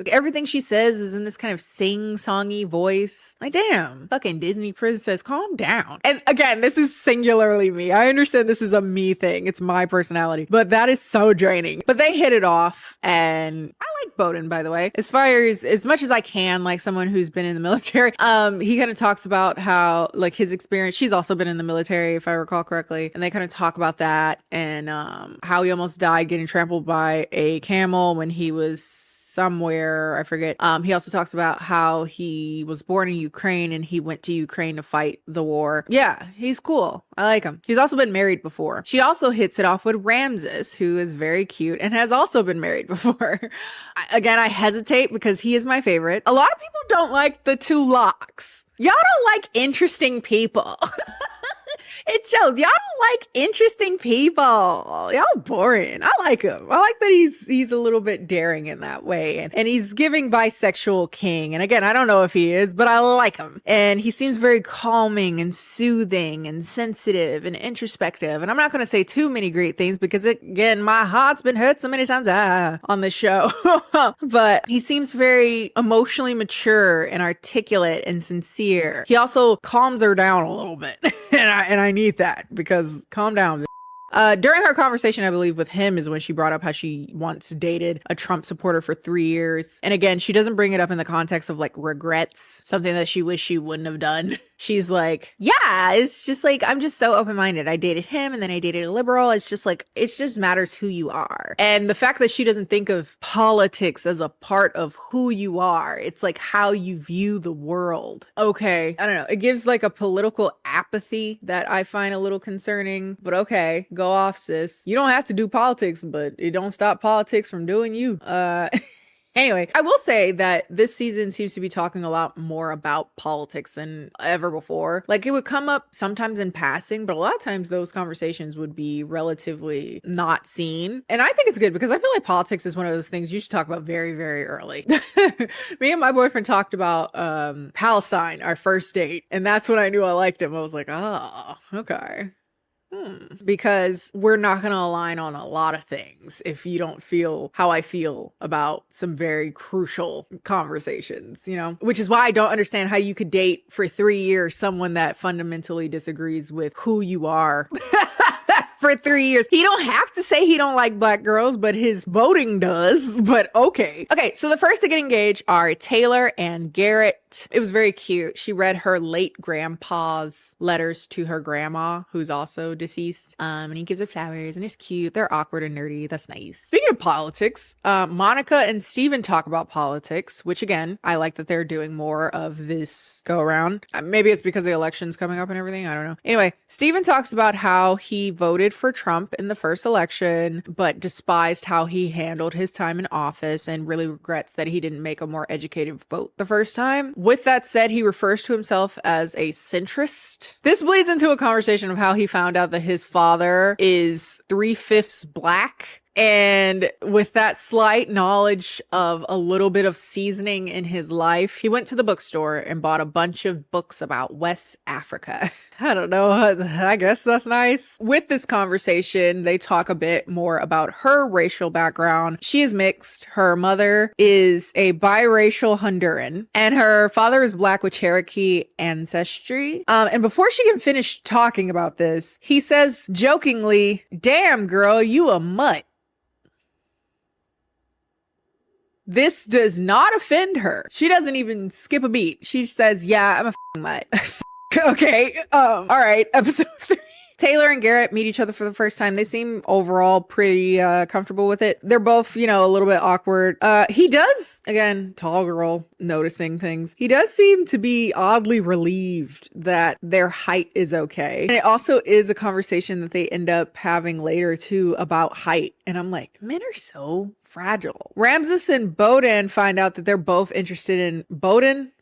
Everything she says is in this kind of sing-songy voice. Like, damn, fucking Disney princess, calm down. And again, this is singularly me. I understand this is a me thing. It's my personality, but that is so draining. But they hit it off, and I like Bowden, by the way. As much as I can, like someone who's been in the military, he kind of talks about how, like, his experience. She's also been in the military, if I recall correctly, and they kind of talk about that and how he almost died getting trampled by a camel when he was somewhere, I forget. He also talks about how he was born in Ukraine and he went to Ukraine to fight the war. Yeah, he's cool. I like him. He's also been married before. She also hits it off with Ramses, who is very cute and has also been married before. Again, I hesitate because he is my favorite. A lot of people don't like the two locks. Y'all don't like interesting people. It shows. Y'all don't like interesting people. Y'all boring. I like him. I like that he's a little bit daring in that way. And he's giving bisexual king. And again, I don't know if he is, but I like him. And he seems very calming and soothing and sensitive and introspective. And I'm not going to say too many great things because, again, my heart's been hurt so many times on the show. But he seems very emotionally mature and articulate and sincere. He also calms her down a little bit. And I need that because calm down. During her conversation, I believe, with him is when she brought up how she once dated a Trump supporter for 3 years. And again, she doesn't bring it up in the context of like regrets, something that she wished she wouldn't have done. She's like, yeah, it's just like, I'm just so open-minded. I dated him and then I dated a liberal. It's just like, it just matters who you are. And the fact that she doesn't think of politics as a part of who you are, it's like how you view the world. Okay, I don't know. It gives like a political apathy that I find a little concerning, but okay, go off, sis. You don't have to do politics, but it don't stop politics from doing you. Anyway, I will say that this season seems to be talking a lot more about politics than ever before. Like, it would come up sometimes in passing, but a lot of times those conversations would be relatively not seen. And I think it's good because I feel like politics is one of those things you should talk about very, very early. Me and my boyfriend talked about Palestine, our first date, and that's when I knew I liked him. I was like, oh, okay. Because we're not going to align on a lot of things if you don't feel how I feel about some very crucial conversations, you know, which is why I don't understand how you could date for 3 years someone that fundamentally disagrees with who you are. For 3 years. He don't have to say he don't like black girls, but his voting does. But okay. Okay, so the first to get engaged are Taylor and Garrett. but it was very cute. She read her late grandpa's letters to her grandma, who's also deceased. And he gives her flowers and it's cute. They're awkward and nerdy. That's nice. Speaking of politics, Monica and Steven talk about politics, which again, I like that they're doing more of this go around. Maybe it's because the election's coming up and everything. I don't know. Anyway, Steven talks about how he voted for Trump in the first election, but despised how he handled his time in office and really regrets that he didn't make a more educated vote the first time. With that said, he refers to himself as a centrist. This bleeds into a conversation of how he found out that his father is 3/5 black. And with that slight knowledge of a little bit of seasoning in his life, he went to the bookstore and bought a bunch of books about West Africa. I don't know. I guess that's nice. With this conversation, they talk a bit more about her racial background. She is mixed. Her mother is a biracial Honduran, and her father is black with Cherokee ancestry. And before she can finish talking about this, he says jokingly, "Damn, girl, you a mutt." This does not offend her. She doesn't even skip a beat. She says, "Yeah, I'm a mutt." Okay. All right. Episode 3. Taylor and Garrett meet each other for the first time. They seem overall pretty comfortable with it. They're both, a little bit awkward. He does, again, tall girl, noticing things. He does seem to be oddly relieved that their height is okay. And it also is a conversation that they end up having later too about height. And I'm like, men are so fragile. Ramses and Bowden find out that they're both interested in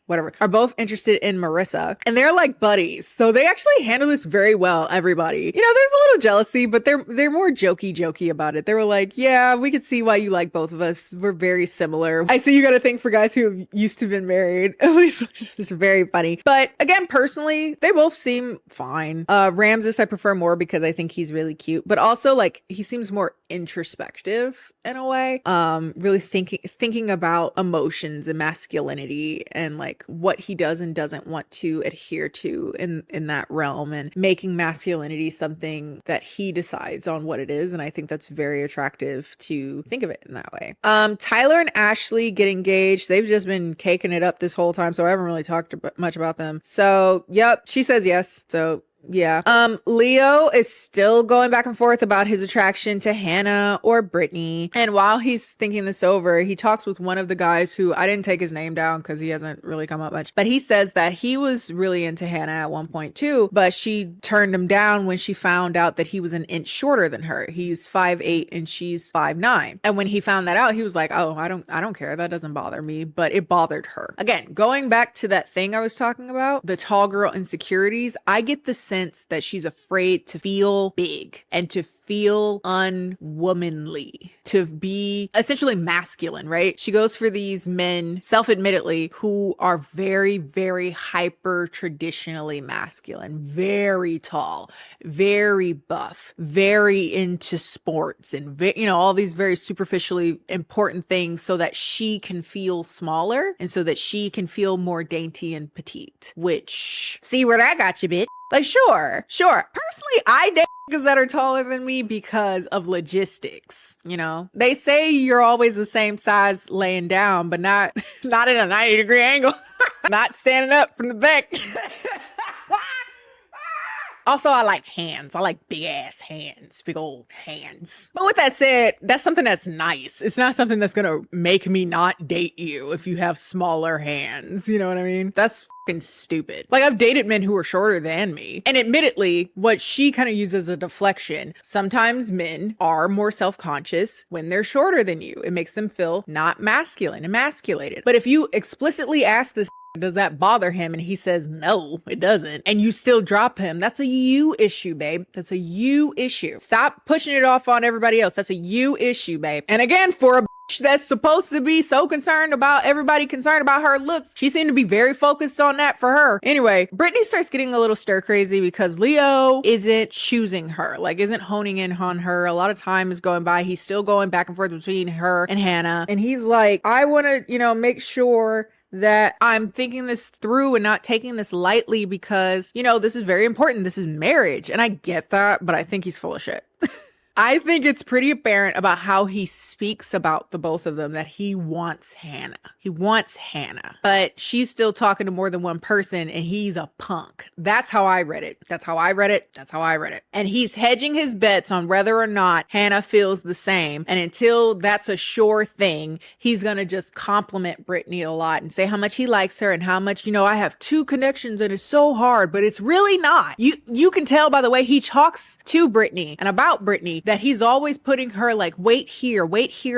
are both interested in Marissa, and they're like buddies. So they actually handle this very well, everybody. There's a little jealousy, but they're more jokey about it. They were like, "Yeah, we could see why you like both of us. We're very similar." I see you got a thing for guys who have used to been married. At least it's very funny. But again, personally, they both seem fine. Ramses I prefer more because I think he's really cute, but also like he seems more introspective in a way. Really thinking about emotions and masculinity and like what he does and doesn't want to adhere to in that realm, and making masculinity something that he decides on what it is. And I think that's very attractive to think of it in that way. Tyler and Ashley get engaged. They've just been caking it up this whole time, so I haven't really talked much about them. So yep, she says yes. So yeah. Leo is still going back and forth about his attraction to Hannah or Brittany. And while he's thinking this over, he talks with one of the guys who I didn't take his name down because he hasn't really come up much. But he says that he was really into Hannah at one point too, but she turned him down when she found out that he was an inch shorter than her. He's 5'8" and she's 5'9". And when he found that out, he was like, "Oh, I don't care. That doesn't bother me." But it bothered her. Again, going back to that thing I was talking about, the tall girl insecurities, I get the sense that she's afraid to feel big and to feel unwomanly, to be essentially masculine, right? She goes for these men, self-admittedly, who are very, very hyper traditionally masculine, very tall, very buff, very into sports, and all these very superficially important things so that she can feel smaller and so that she can feel more dainty and petite. Which, see where that got you, bitch? Like, sure. Personally, I date niggas that are taller than me because of logistics. They say you're always the same size laying down, but not in a 90-degree angle. Not standing up from the back. Also, I like hands. I like big ass hands, big old hands. But with that said, that's something that's nice. It's not something that's gonna make me not date you if you have smaller hands. You know what I mean? That's fucking stupid. Like, I've dated men who are shorter than me. And admittedly, what she kind of uses as a deflection, sometimes men are more self-conscious when they're shorter than you. It makes them feel not masculine, emasculated. But if you explicitly ask this, does that bother him? And he says, no, it doesn't. And you still drop him. That's a you issue, babe. That's a you issue. Stop pushing it off on everybody else. That's a you issue, babe. And again, for a bitch that's supposed to be so concerned about everybody concerned about her looks, she seemed to be very focused on that for her. Anyway, Brittany starts getting a little stir crazy because Leo isn't choosing her, like isn't honing in on her. A lot of time is going by. He's still going back and forth between her and Hannah. And he's like, I want to, make sure that I'm thinking this through and not taking this lightly because, this is very important. This is marriage. And I get that, but I think he's full of shit. I think it's pretty apparent about how he speaks about the both of them that he wants Hannah. He wants Hannah, but she's still talking to more than one person and he's a punk. That's how I read it. That's how I read it. That's how I read it. And he's hedging his bets on whether or not Hannah feels the same. And until that's a sure thing, he's going to just compliment Brittany a lot and say how much he likes her and how much, I have 2 connections and it's so hard, but it's really not. You can tell by the way he talks to Brittany and about Brittany that he's always putting her like, wait here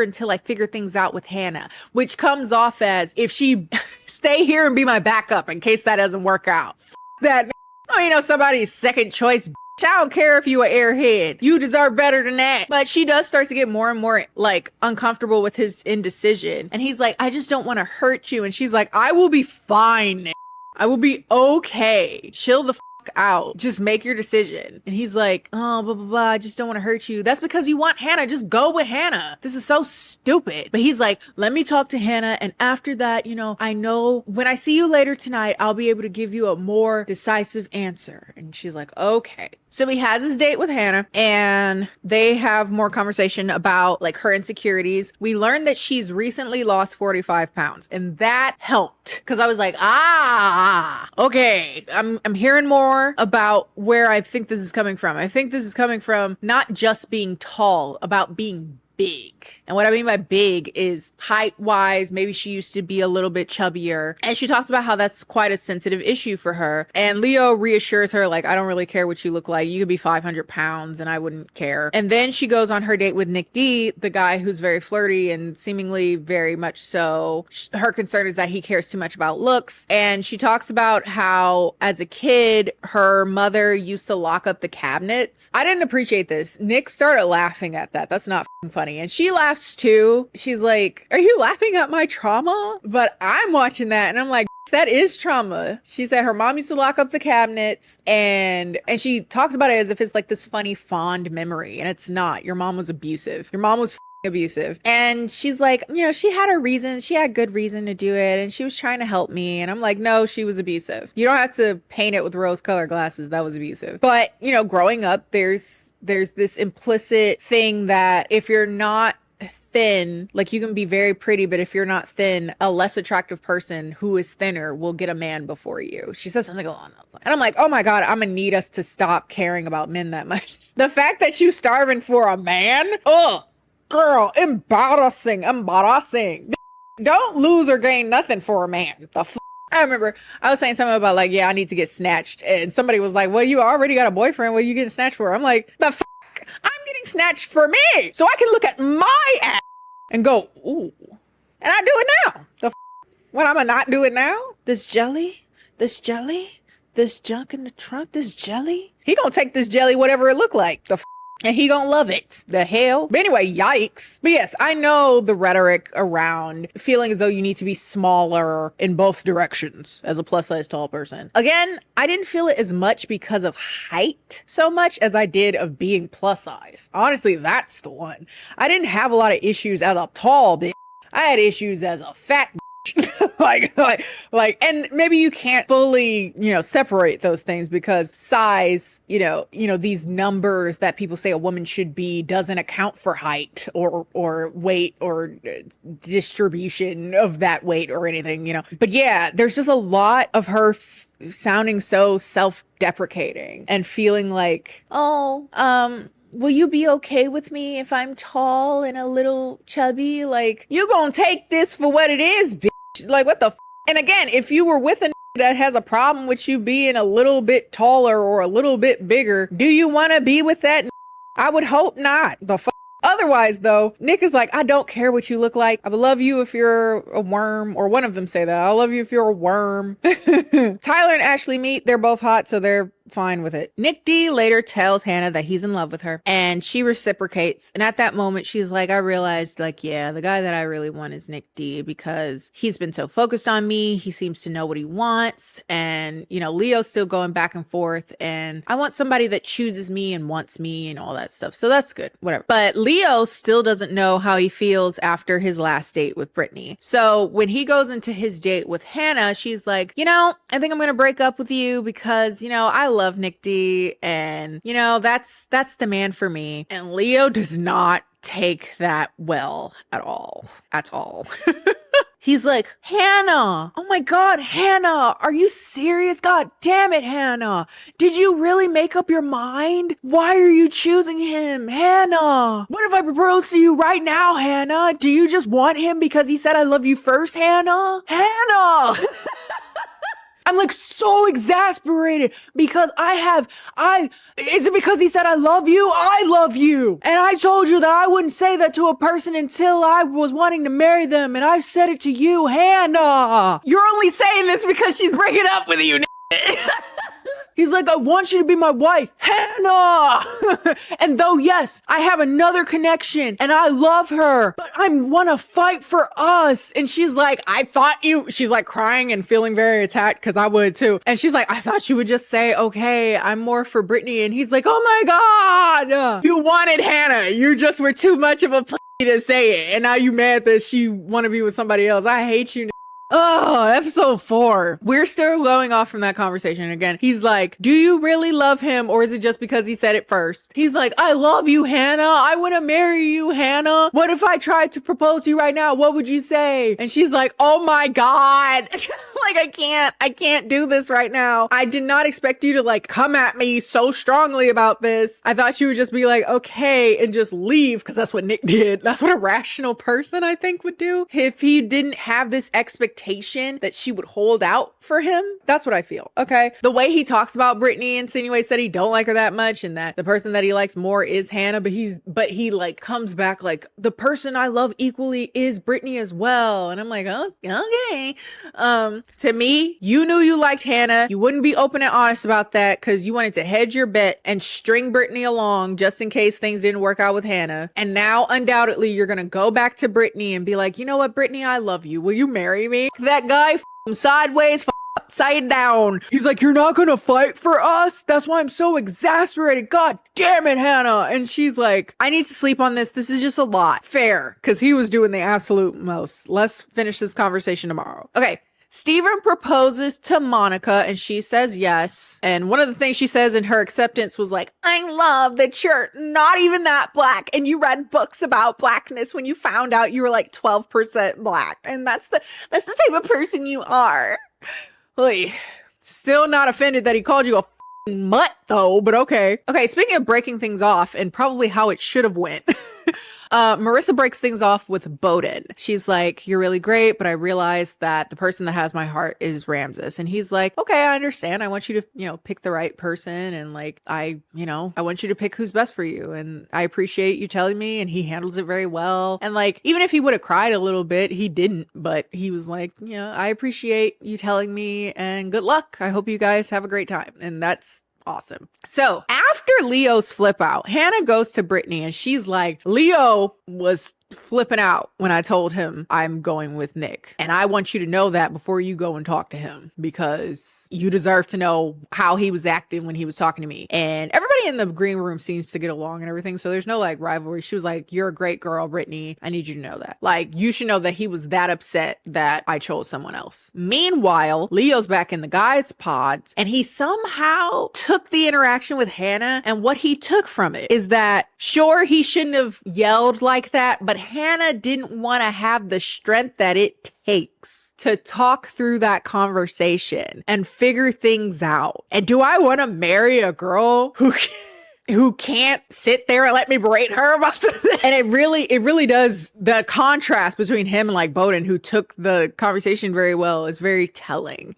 until I figure things out with Hannah, which comes off as if she stay here and be my backup in case that doesn't work out. That, somebody's second choice. I don't care if you an airhead. You deserve better than that. But she does start to get more and more like uncomfortable with his indecision. And he's like, I just don't want to hurt you. And she's like, I will be fine. I will be okay. Chill the out. Just make your decision. And he's like, oh, blah, blah, blah. I just don't want to hurt you. That's because you want Hannah. Just go with Hannah. This is so stupid. But he's like, let me talk to Hannah. And after that, I know when I see you later tonight, I'll be able to give you a more decisive answer. And she's like, okay. So he has his date with Hannah and they have more conversation about like her insecurities. We learned that she's recently lost 45 pounds and that helped because I was like, okay, I'm hearing more about where I think this is coming from. I think this is coming from not just being tall, about being big. And what I mean by big is height wise, maybe she used to be a little bit chubbier. And she talks about how that's quite a sensitive issue for her. And Leo reassures her, like, I don't really care what you look like. You could be 500 pounds and I wouldn't care. And then she goes on her date with Nick D, the guy who's very flirty and seemingly very much so. Her concern is that he cares too much about looks. And she talks about how as a kid, her mother used to lock up the cabinets. I didn't appreciate this. Nick started laughing at that. That's not funny. And she laughs too. She's like, are you laughing at my trauma? But I'm watching that and I'm like, that is trauma. She said her mom used to lock up the cabinets and she talks about it as if it's like this funny, fond memory. And it's not. Your mom was abusive. Your mom was abusive. And she's like, she had her reasons. She had good reason to do it. And she was trying to help me. And I'm like, no, she was abusive. You don't have to paint it with rose colored glasses. That was abusive. But, growing up, there's this implicit thing that if you're not thin, like you can be very pretty, but if you're not thin, a less attractive person who is thinner will get a man before you. She says something along those lines. And I'm like, oh my God, I'm gonna need us to stop caring about men that much. The fact that you starving for a man, girl, embarrassing. Don't lose or gain nothing for a man. I remember I was saying something about like, yeah, I need to get snatched. And somebody was like, well, you already got a boyfriend. What are you getting snatched for? I'm like, I'm getting snatched for me. So I can look at my ass and go, ooh. And I do it now. When I'm not do it now? This jelly, this junk in the trunk, this jelly. He gonna take this jelly, whatever it look like. And he gonna love it. The hell? But anyway, yikes. But yes, I know the rhetoric around feeling as though you need to be smaller in both directions as a plus size tall person. Again, I didn't feel it as much because of height so much as I did of being plus size. Honestly, that's the one. I didn't have a lot of issues as a tall bitch. I had issues as a fat bitch. like, and maybe you can't fully, separate those things because size, these numbers that people say a woman should be doesn't account for height or weight or distribution of that weight or anything, But yeah, there's just a lot of her sounding so self-deprecating and feeling like, will you be okay with me if I'm tall and a little chubby? Like, you gonna take this for what it is, bitch. Like, what the And again, if you were with a that has a problem with you being a little bit taller or a little bit bigger, do you want to be with that? I would hope not. Otherwise, though, Nick is like, I don't care what you look like. I would love you if you're a worm, or one of them say that. I love you if you're a worm. Tyler and Ashley meet. They're both hot, so they're fine with it. Nick D later tells Hannah that he's in love with her, and she reciprocates. And at that moment, she's like, I realized, like, yeah, the guy that I really want is Nick D because he's been so focused on me. He seems to know what he wants. And, Leo's still going back and forth. And I want somebody that chooses me and wants me and all that stuff. So that's good. Whatever. But Leo still doesn't know how he feels after his last date with Brittany. So when he goes into his date with Hannah, she's like, I think I'm going to break up with you because, I love Nick D, and you know, that's the man for me. And Leo does not take that well at all. At all. He's like, Hannah, oh my God, Hannah, are you serious? God damn it, Hannah. Did you really make up your mind? Why are you choosing him? Hannah, what if I propose to you right now, Hannah? Do you just want him because he said I love you first, Hannah? Hannah! I'm like so exasperated because is it because he said I love you? I love you. And I told you that I wouldn't say that to a person until I was wanting to marry them. And I said it to you, Hannah. You're only saying this because she's breaking up with you. He's like, I want you to be my wife, Hannah. And though, yes, I have another connection and I love her, but I want to fight for us. And she's like, she's like crying and feeling very attacked because I would too. And she's like, I thought you would just say, okay, I'm more for Brittany. And he's like, oh my God, you wanted Hannah. You just were too much of a to say it. And now you mad that she want to be with somebody else. I hate you. Oh, episode 4. We're still going off from that conversation again. He's like, do you really love him or is it just because he said it first? He's like, I love you, Hannah. I want to marry you, Hannah. What if I tried to propose to you right now? What would you say? And she's like, oh my God. Like, I can't do this right now. I did not expect you to like come at me so strongly about this. I thought you would just be like, okay, and just leave. Cause that's what Nick did. That's what a rational person I think would do. If he didn't have this expectation that she would hold out for him. That's what I feel. Okay. The way he talks about Brittany insinuates that he don't like her that much and that the person that he likes more is Hannah, but he like comes back like the person I love equally is Brittany as well. And I'm like, oh, okay. To me, you knew you liked Hannah. You wouldn't be open and honest about that because you wanted to hedge your bet and string Brittany along just in case things didn't work out with Hannah. And now undoubtedly you're going to go back to Brittany and be like, you know what, Brittany, I love you. Will you marry me? That guy sideways, upside down. He's like, you're not gonna fight for us? That's why I'm so exasperated. God damn it, Hannah. And she's like, I need to sleep on this. This is just a lot. Fair. Because he was doing the absolute most. Let's finish this conversation tomorrow. Okay. Steven proposes to Monica and she says yes. And one of the things she says in her acceptance was like, I love that you're not even that black and you read books about blackness when you found out you were like 12% black. And that's the type of person you are. Like, still not offended that he called you a mutt though, but okay. Okay, speaking of breaking things off and probably how it should have went. Marissa breaks things off with Bowden. She's like, you're really great, but I realized that the person that has my heart is Ramses. And he's like, okay, I understand. I want you to, pick the right person. And like, I want you to pick who's best for you. And I appreciate you telling me. And he handles it very well. And like, even if he would have cried a little bit, he didn't, but he was like, I appreciate you telling me and good luck. I hope you guys have a great time. And that's awesome. So after Leo's flip out, Hannah goes to Brittany and she's like, Leo was flipping out when I told him I'm going with Nick. And I want you to know that before you go and talk to him because you deserve to know how he was acting when he was talking to me. And everybody in the green room seems to get along and everything. So there's no like rivalry. She was like, you're a great girl, Brittany. I need you to know that. Like, you should know that he was that upset that I chose someone else. Meanwhile, Leo's back in the guides pods and he somehow took the interaction with Hannah. And what he took from it is that sure, he shouldn't have yelled like that, but Hannah didn't want to have the strength that it takes to talk through that conversation and figure things out. And do I want to marry a girl who can't sit there and let me berate her about something? And it really does. The contrast between him and like Bowden, who took the conversation very well, is very telling,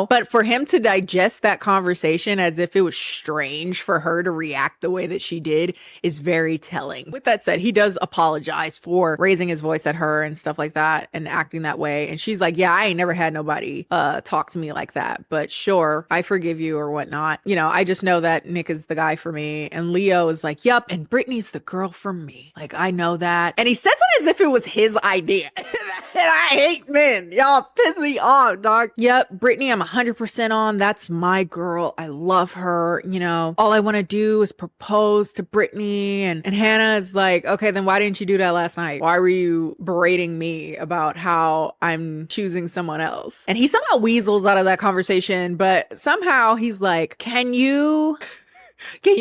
but for him to digest that conversation as if it was strange for her to react the way that she did is very telling. With that said, he does apologize for raising his voice at her and stuff like that and acting that way. And she's like, yeah, I ain't never had nobody talk to me like that, but sure, I forgive you or whatnot. I just know that Nick is the guy for me. And And Leo is like, yup, and Brittany's the girl for me. Like, I know that. And he says it as if it was his idea. And I hate men. Y'all piss me off, dog. Yep, Brittany, I'm 100% on. That's my girl. I love her. You know, all I want to do is propose to Brittany. And Hannah is like, okay, then why didn't you do that last night? Why were you berating me about how I'm choosing someone else? And he somehow weasels out of that conversation, but somehow he's like, can you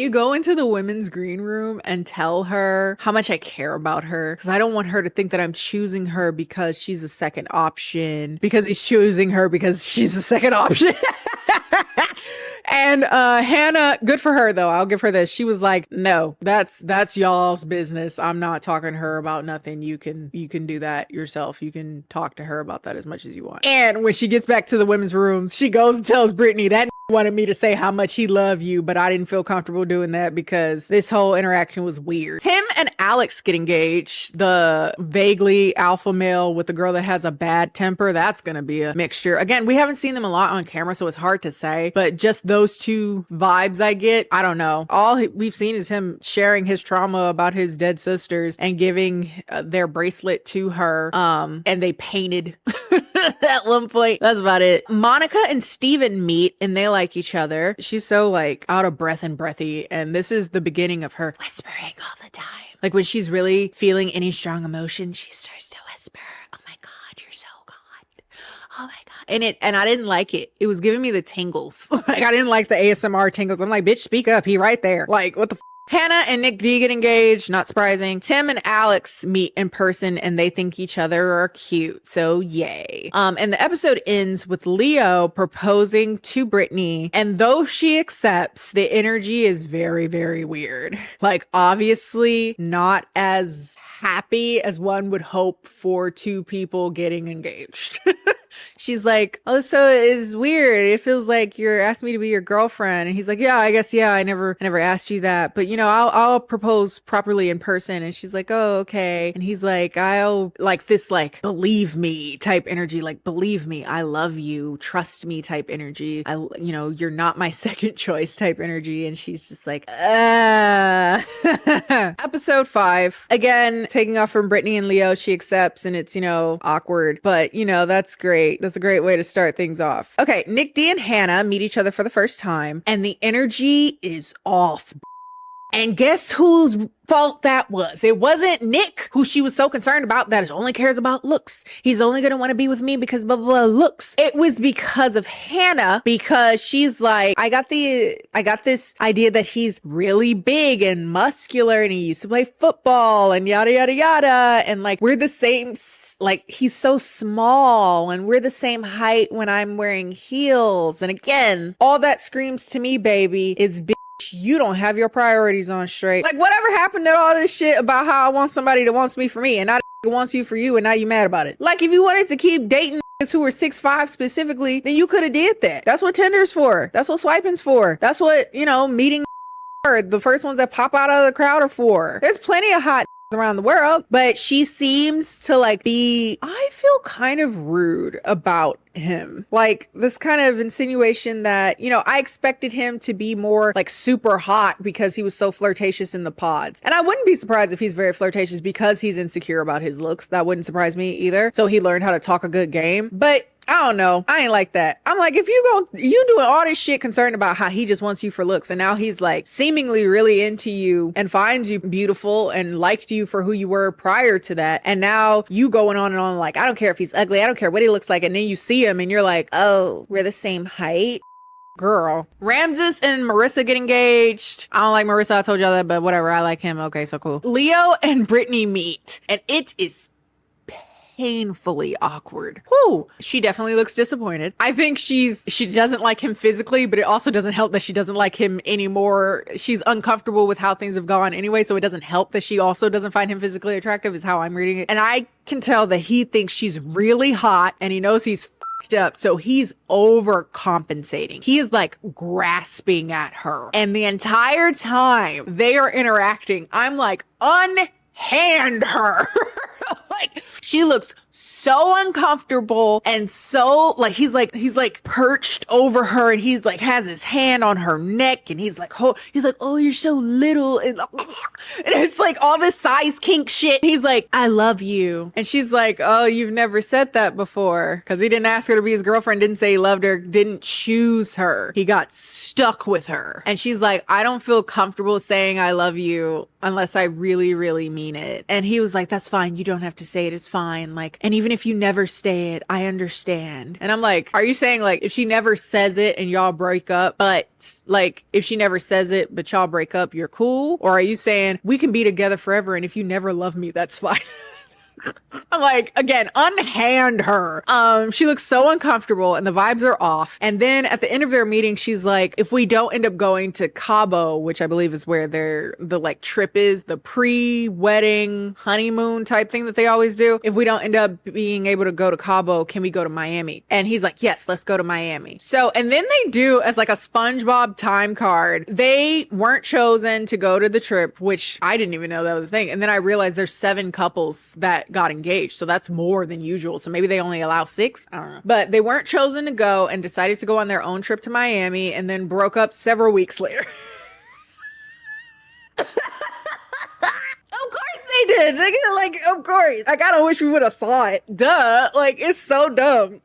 go into the women's green room and tell her how much I care about her? Because I don't want her to think that I'm choosing her because she's a second option, because he's choosing her because she's a second option. And Hannah, good for her though. I'll give her this. She was like, no, that's y'all's business. I'm not talking to her about nothing. You can do that yourself. You can talk to her about that as much as you want. And when she gets back to the women's room, she goes and tells Brittany that wanted me to say how much he loved you, but I didn't feel comfortable doing that because this whole interaction was weird. Tim and Alex get engaged. The vaguely alpha male with the girl that has a bad temper, that's gonna be a mixture. Again, we haven't seen them a lot on camera, so it's hard to say, but just those two vibes I get, I don't know. All we've seen is him sharing his trauma about his dead sisters and giving their bracelet to her, and they painted at one point. That's about it. Monica and Steven meet and they like each other. She's so like out of breath and breathy, and this is the beginning of her whispering all the time. Like when she's really feeling any strong emotion, she starts to whisper, oh my God, you're so hot. Oh my God. And I didn't like it. It was giving me the tingles. Like I didn't like the ASMR tingles. I'm like, bitch, speak up. He right there. Like what the Hannah and Nick D get engaged, not surprising. Tim and Alex meet in person and they think each other are cute, so yay. And the episode ends with Leo proposing to Brittany, and though she accepts, the energy is very, very weird. Like obviously not as happy as one would hope for two people getting engaged. She's like, oh, so it's weird. It feels like you're asking me to be your girlfriend. And he's like, yeah, I guess, yeah, I never asked you that. But, you know, I'll propose properly in person. And she's like, oh, okay. And he's like, I'll like this, like, believe me type energy. Like, believe me, I love you. Trust me type energy. You know, you're not my second choice type energy. And she's just like, Episode 5. Again, taking off from Brittany and Leo. She accepts and it's, you know, awkward. But, you know, that's great. That's a great way to start things off. Okay, Nick D and Hannah meet each other for the first time, and the energy is off. And guess whose fault that was? It wasn't Nick, who she was so concerned about that only cares about looks. He's only going to want to be with me because blah, blah, blah looks. It was because of Hannah, because she's like, I got this idea that he's really big and muscular and he used to play football and yada, yada, yada. And like, we're the same, like he's so small and we're the same height when I'm wearing heels. And again, all that screams to me, baby, is you don't have your priorities on straight. Like whatever happened to all this shit about how I want somebody that wants me for me and not wants you for you and now you mad about it. Like if you wanted to keep dating who were 6'5" specifically, then you could have did that. That's what Tinder's for. That's what swiping's for. That's what, you know, meeting the first ones that pop out of the crowd are for. There's plenty of hot around the world, but she seems to like I feel kind of rude about him. Like this kind of insinuation that, you know, I expected him to be more like super hot because he was so flirtatious in the pods. And I wouldn't be surprised if he's very flirtatious because he's insecure about his looks. That wouldn't surprise me either. So he learned how to talk a good game. But I don't know. I ain't like that. I'm like, if you doing all this shit concerned about how he just wants you for looks, and now he's like seemingly really into you and finds you beautiful and liked you for who you were prior to that, and now you going on and on like, I don't care if he's ugly, I don't care what he looks like, and then you see him and you're like, oh, we're the same height? Girl. Ramses and Marissa get engaged. I don't like Marissa, I told y'all that, but whatever, I like him. Okay, so cool. Leo and Brittany meet, and it is painfully awkward. Whoo! She definitely looks disappointed. I think she doesn't like him physically, but it also doesn't help that she doesn't like him anymore. She's uncomfortable with how things have gone anyway, so it doesn't help that she also doesn't find him physically attractive, is how I'm reading it. And I can tell that he thinks she's really hot and he knows he's fucked up, so he's overcompensating. He is like grasping at her. And the entire time they are interacting, I'm like, unhand her. Like, she looks so uncomfortable and so like he's like perched over her and he's like has his hand on her neck and he's like oh you're so little and it's like all this size kink shit. He's like, I love you. And she's like, oh, you've never said that before. Because he didn't ask her to be his girlfriend, didn't say he loved her, didn't choose her. He got stuck with her. And she's like, I don't feel comfortable saying I love you unless I really, really mean it. And he was like, that's fine. You don't have to say it. It's fine. Like, and even if you never say it, I understand. And I'm like, are you saying like if she never says it and y'all break up, but like if she never says it, but y'all break up, you're cool? Or are you saying we can be together forever and if you never love me, that's fine? I'm like, again, unhand her. She looks so uncomfortable and the vibes are off. And then at the end of their meeting, she's like, if we don't end up going to Cabo, which I believe is where the like trip is, the pre-wedding honeymoon type thing that they always do. If we don't end up being able to go to Cabo, can we go to Miami? And he's like, yes, let's go to Miami. So, and then they do as like a SpongeBob time card. They weren't chosen to go to the trip, which I didn't even know that was a thing. And then I realized there's 7 couples that got engaged. So that's more than usual. So maybe they only allow 6. I don't know. But they weren't chosen to go and decided to go on their own trip to Miami and then broke up several weeks later. Of course they did. Like, of course. I kind of wish we would have saw it. Duh. Like, it's so dumb.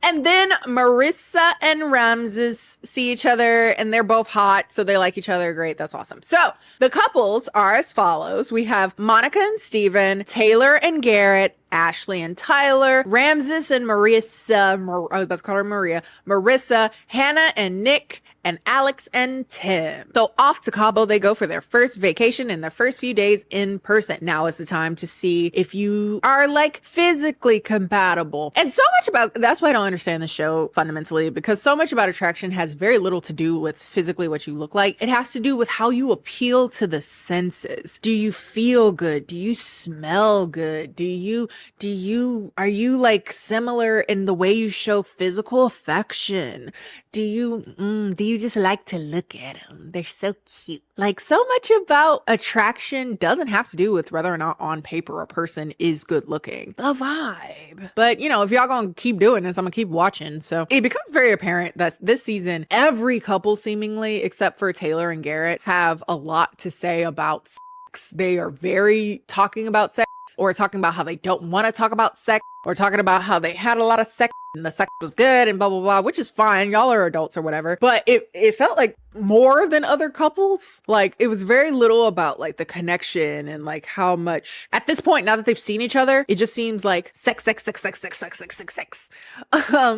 And then Marissa and Ramses see each other and they're both hot. So they like each other. Great. That's awesome. So the couples are as follows. We have Monica and Steven, Taylor and Garrett, Ashley and Tyler, Ramses and Marissa, I was about to call her Maria, Marissa, Hannah and Nick, and Alex and Tim. So off to Cabo they go for their first vacation in their first few days in person. Now is the time to see if you are like physically compatible. And so much about, that's why I don't understand the show fundamentally, because so much about attraction has very little to do with physically what you look like. It has to do with how you appeal to the senses. Do you feel good? Do you smell good? Are you like similar in the way you show physical affection? Do you just like to look at them? They're so cute. Like, so much about attraction doesn't have to do with whether or not on paper a person is good looking. The vibe. But, you know, if y'all gonna keep doing this, I'm gonna keep watching. So it becomes very apparent that this season, every couple seemingly, except for Taylor and Garrett, have a lot to say about sex. They are very talking about sex, or talking about how they don't want to talk about sex, or talking about how they had a lot of sex and the sex was good and blah, blah, blah, which is fine. Y'all are adults or whatever. But it felt like more than other couples. Like, it was very little about like the connection and like how much at this point, now that they've seen each other, it just seems like sex.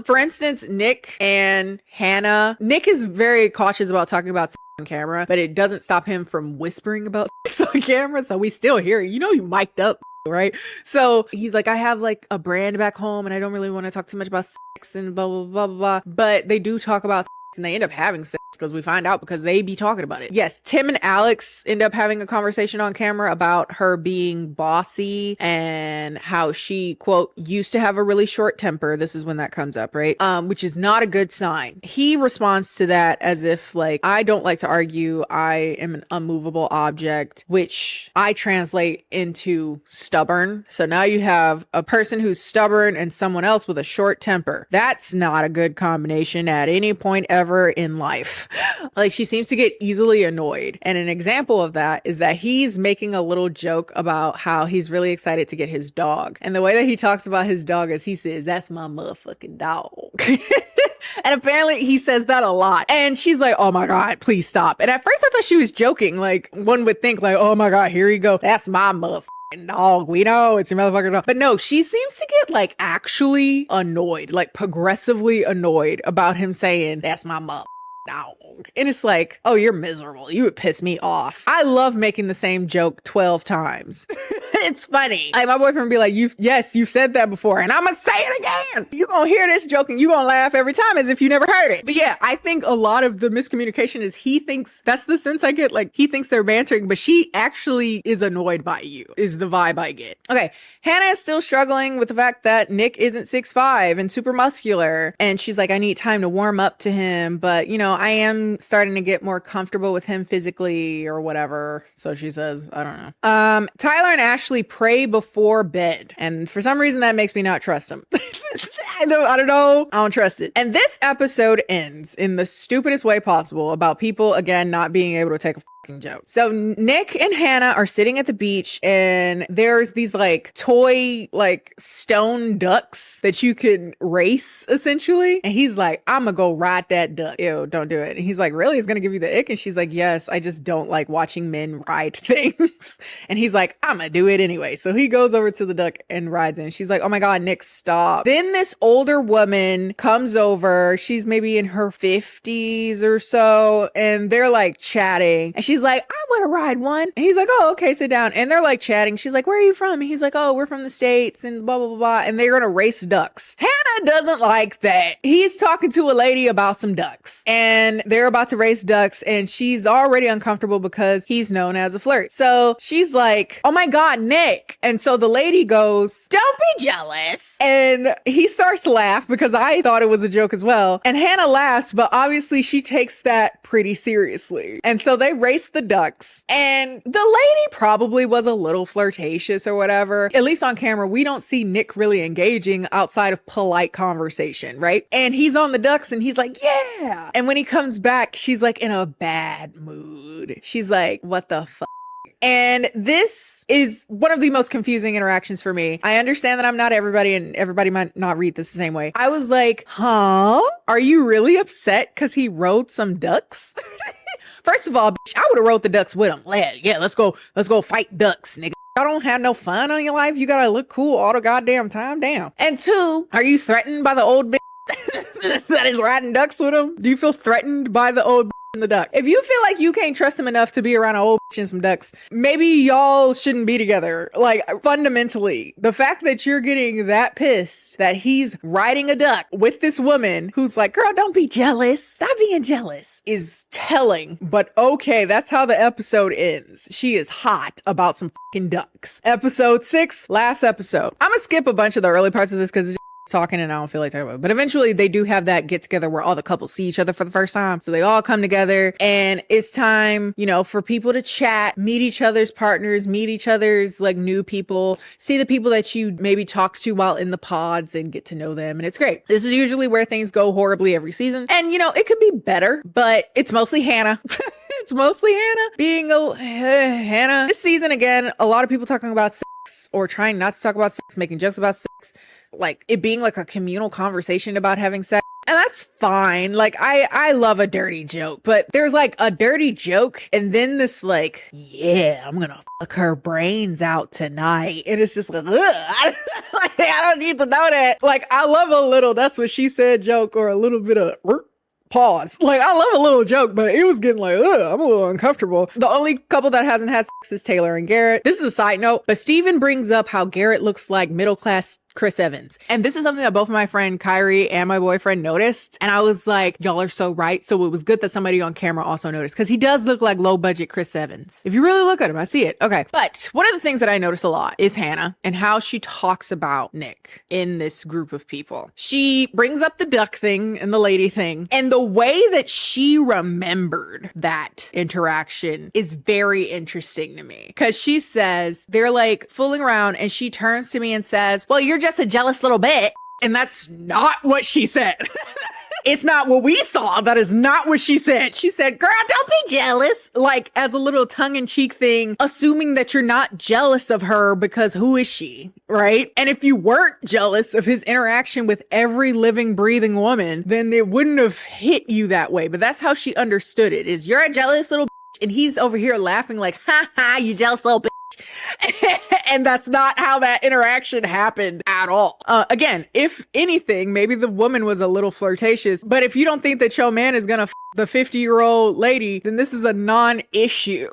For instance, Nick and Hannah. Nick is very cautious about talking about sex on camera, but it doesn't stop him from whispering about sex on camera. So we still hear it. You know, you mic'd up. Right? So he's like, I have like a brand back home and I don't really want to talk too much about sex and blah, blah, blah, blah, blah. But they do talk about sex and they end up having sex because we find out because they be talking about it. Yes, Tim and Alex end up having a conversation on camera about her being bossy and how she, quote, used to have a really short temper. This is when that comes up, right? Which is not a good sign. He responds to that as if like, I don't like to argue. I am an unmovable object, which I translate into stubborn. So now you have a person who's stubborn and someone else with a short temper. That's not a good combination at any point ever in life. Like, she seems to get easily annoyed. And an example of that is that he's making a little joke about how he's really excited to get his dog. And the way that he talks about his dog is he says, that's my motherfucking dog. And apparently he says that a lot. And she's like, oh my God, please stop. And at first I thought she was joking. Like, one would think like, oh my God, here you go. That's my motherfucking dog. We know it's your motherfucking dog. But no, she seems to get like actually annoyed, like progressively annoyed about him saying, that's my motherfucking dog. And it's like, oh, you're miserable. You would piss me off. I love making the same joke 12 times. It's funny. Like, my boyfriend would be like, you've said that before and I'm gonna say it again. You gonna hear this joke and you gonna laugh every time as if you never heard it. But yeah, I think a lot of the miscommunication is he thinks, that's the sense I get, like he thinks they're bantering, but she actually is annoyed by you, is the vibe I get. Okay, Hannah is still struggling with the fact that Nick isn't 6'5" and super muscular. And she's like, I need time to warm up to him, but you know, I am starting to get more comfortable with him physically or whatever. So she says, I don't know. Tyler and Ashley pray before bed. And for some reason that makes me not trust him. I don't know. I don't trust it. And this episode ends in the stupidest way possible about people, again, not being able to take a fucking joke. So Nick and Hannah are sitting at the beach and there's these like toy, like stone ducks that you could race essentially. And he's like, I'm gonna go ride that duck. Ew, don't do it. And he's like, really? It's gonna give you the ick? And she's like, yes, I just don't like watching men ride things. And he's like, I'm gonna do it anyway. So he goes over to the duck and rides in. She's like, oh my God, Nick, stop. Then this older woman comes over. She's maybe in her 50s or so. And they're like chatting. And she's like, I want to ride one. And he's like, oh, okay, sit down. And they're like chatting. She's like, where are you from? And he's like, oh, we're from the States and blah, blah, blah, blah. And they're going to race ducks. Hannah doesn't like that. He's talking to a lady about some ducks and they're about to race ducks. And she's already uncomfortable because he's known as a flirt. So she's like, oh my God, Nick. And so the lady goes, don't be jealous. And he starts to laugh because I thought it was a joke as well. And Hannah laughs, but obviously she takes that pretty seriously. And so they race the ducks. And the lady probably was a little flirtatious or whatever. At least on camera, we don't see Nick really engaging outside of polite conversation, right? And he's on the ducks and he's like, yeah. And when he comes back, she's like in a bad mood. She's like, what the fuck? And this is one of the most confusing interactions for me. I understand that I'm not everybody and everybody might not read this the same way. I was like, huh? Are you really upset because he rode some ducks? First of all, bitch, I would have rode the ducks with him. Yeah, let's go fight ducks, nigga. Y'all don't have no fun on your life. You gotta look cool all the goddamn time. Damn. And two, are you threatened by the old bitch that is riding ducks with him? Do you feel threatened by the old bitch and the duck? If you feel like you can't trust him enough to be around an old bitch and some ducks, maybe y'all shouldn't be together. Like, fundamentally, the fact that you're getting that pissed that he's riding a duck with this woman who's like, girl, don't be jealous. Stop being jealous is telling. But okay, that's how the episode ends. She is hot about some fucking ducks. Episode 6, last episode. I'm gonna skip a bunch of the early parts of this because it's talking and I don't feel like talking about it. But eventually they do have that get together where all the couples see each other for the first time. So they all come together and it's time, you know, for people to chat, meet each other's partners, meet each other's like new people, see the people that you maybe talk to while in the pods and get to know them. And it's great. This is usually where things go horribly every season. And you know, it could be better, but it's mostly Hannah. It's mostly Hannah being Hannah. This season, again, a lot of people talking about sex or trying not to talk about sex, making jokes about sex, like it being like a communal conversation about having sex. And that's fine. Like I love a dirty joke, but there's like a dirty joke and then this like, yeah, I'm gonna fuck her brains out tonight. And it's just like, ugh. Like, I don't need to know that. Like I love a little, that's what she said joke or a little bit of pause. Like, I love a little joke, but it was getting like, ugh, I'm a little uncomfortable. The only couple that hasn't had sex is Taylor and Garrett. This is a side note, but Steven brings up how Garrett looks like middle-class Chris Evans. And this is something that both my friend Kyrie and my boyfriend noticed. And I was like, y'all are so right. So it was good that somebody on camera also noticed because he does look like low budget Chris Evans. If you really look at him, I see it. Okay. But one of the things that I notice a lot is Hannah and how she talks about Nick in this group of people. She brings up the duck thing and the lady thing. And the way that she remembered that interaction is very interesting to me because she says they're like fooling around and she turns to me and says, well, you're just a jealous little bit. And that's not what she said. It's not what we saw. That is not what she said. She said, girl, don't be jealous. Like as a little tongue-in-cheek thing, assuming that you're not jealous of her because who is she, right? And if you weren't jealous of his interaction with every living, breathing woman, then it wouldn't have hit you that way. But that's how she understood it, is you're a jealous little bitch. And he's over here laughing like, ha ha, you jealous little bitch. And that's not how that interaction happened at all. Again, if anything, maybe the woman was a little flirtatious, but if you don't think that your man is gonna f the 50-year-old lady, then this is a non-issue.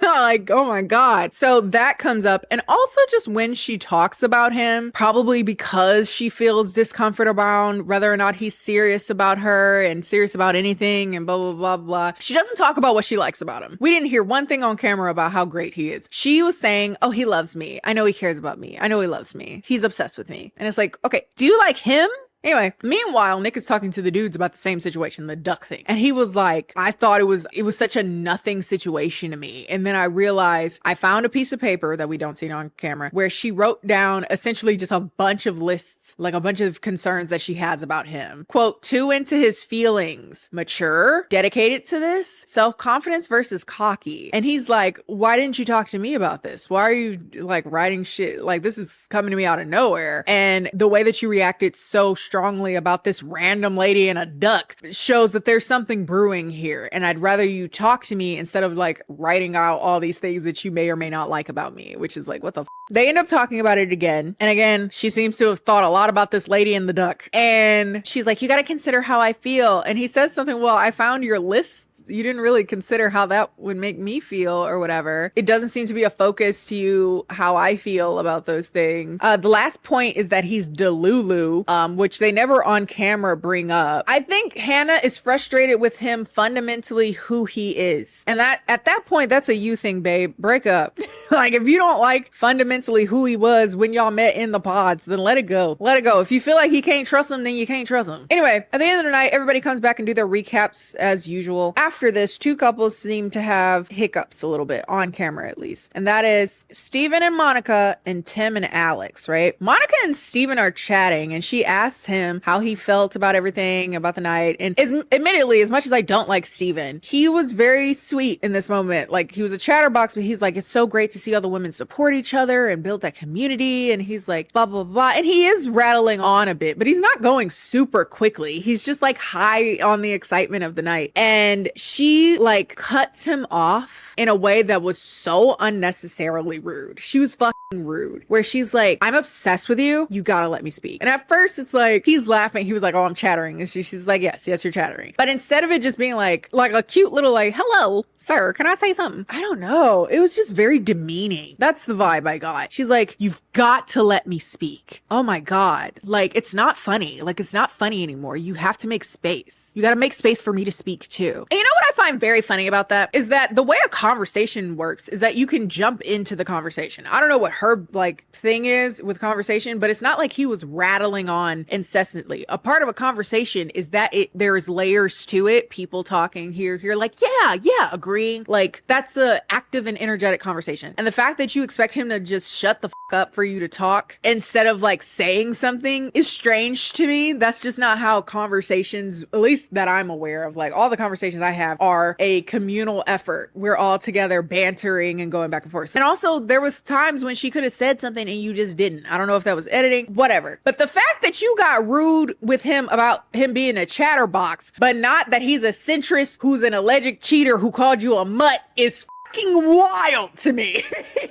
Like, oh my God. So that comes up. And also just when she talks about him, probably because she feels discomfort around whether or not he's serious about her and serious about anything and blah, blah, blah, blah. She doesn't talk about what she likes about him. We didn't hear one thing on camera about how great he is. She was saying, oh, he loves me. I know he cares about me. I know he loves me. He's obsessed with me. And it's like, okay, do you like him? Anyway, meanwhile, Nick is talking to the dudes about the same situation, the duck thing. And he was like, I thought it was such a nothing situation to me. And then I realized I found a piece of paper that we don't see on camera where she wrote down essentially just a bunch of lists, like a bunch of concerns that she has about him. Quote, too into his feelings, mature, dedicated to this, self-confidence versus cocky. And he's like, why didn't you talk to me about this? Why are you like writing shit? Like this is coming to me out of nowhere. And the way that you reacted so strongly about this random lady and a duck shows that there's something brewing here. And I'd rather you talk to me instead of like writing out all these things that you may or may not like about me, which is like, what the f? They end up talking about it again. And again, she seems to have thought a lot about this lady and the duck. And she's like, you got to consider how I feel. And he says something, well, I found your list. You didn't really consider how that would make me feel or whatever. It doesn't seem to be a focus to you how I feel about those things. The last point is that he's delulu, which they never on camera bring up. I think Hannah is frustrated with him fundamentally who he is. And that at that point, that's a you thing, babe. Break up. Like if you don't like fundamentally who he was when y'all met in the pods, then let it go. Let it go. If you feel like you can't trust him, then you can't trust him. Anyway, at the end of the night, everybody comes back and do their recaps as usual. After this, two couples seem to have hiccups a little bit, on camera at least. And that is Steven and Monica and Tim and Alex, right? Monica and Steven are chatting and she asks him how he felt about everything, about the night. And admittedly, as much as I don't like Steven, he was very sweet in this moment. Like he was a chatterbox, but he's like, it's so great to see all the women support each other and build that community. And he's like, blah, blah, blah. And he is rattling on a bit, but he's not going super quickly. He's just like high on the excitement of the night. And she like cuts him off in a way that was so unnecessarily rude. She was fucking rude, where she's like, I'm obsessed with you. You gotta let me speak. And at first it's like, he's laughing. He was like, oh, I'm chattering. And she's like, yes, you're chattering. But instead of it just being like a cute little like, hello, sir, can I say something? I don't know. It was just very demeaning. That's the vibe I got. She's like, you've got to let me speak. Oh my God. Like, it's not funny. Like, it's not funny anymore. You have to make space. You gotta make space for me to speak too. And you know what I find very funny about that is that the way a conversation works is that you can jump into the conversation. I don't know what her like thing is with conversation, but it's not like he was rattling on incessantly. A part of a conversation is that there is layers to it. People talking here, like, yeah, agreeing. Like that's a active and energetic conversation. And the fact that you expect him to just shut the f up for you to talk instead of like saying something is strange to me. That's just not how conversations, at least that I'm aware of, like all the conversations I have are a communal effort. We're all together bantering and going back and forth. And also there was times when she could have said something and you just didn't. I don't know if that was editing, whatever. But the fact that you got rude with him about him being a chatterbox, but not that he's a centrist who's an alleged cheater who called you a mutt is fucking wild to me.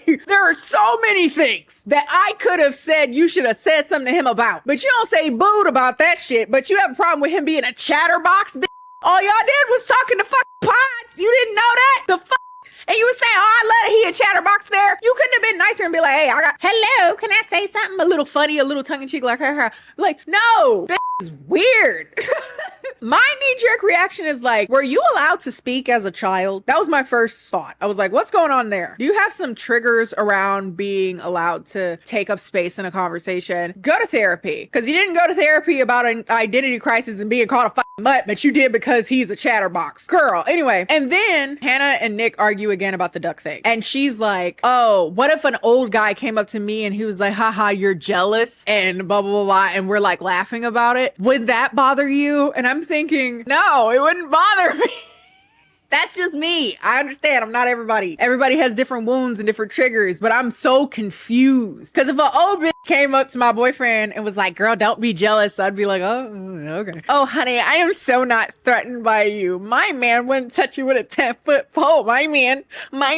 There are so many things that I could have said you should have said something to him about, but you don't say booed about that shit, but you have a problem with him being a chatterbox, bitch. All y'all did was talking to fucking pods. You didn't know that? The fuck? And you were saying, oh, I let he a chatterbox there. You couldn't have been nicer and be like, hey, hello, can I say something? A little funny, a little tongue-in-cheek, like, her. Like, no, bitch is weird. My knee-jerk reaction is like, were you allowed to speak as a child? That was my first thought. I was like, what's going on there? Do you have some triggers around being allowed to take up space in a conversation? Go to therapy. Because you didn't go to therapy about an identity crisis and being called a fucking mutt, but you did because he's a chatterbox. Girl, anyway. And then Hannah and Nick argue again about the duck thing. And she's like, oh, what if an old guy came up to me and he was like, haha, you're jealous and blah, blah, blah, blah. And we're like laughing about it. Would that bother you? And I'm thinking, no, it wouldn't bother me. That's just me. I understand. I'm not everybody. Everybody has different wounds and different triggers, but I'm so confused. Because if an old bitch came up to my boyfriend and was like, girl, don't be jealous, I'd be like, oh, okay. Oh, honey, I am so not threatened by you. My man wouldn't touch you with a 10-foot pole. My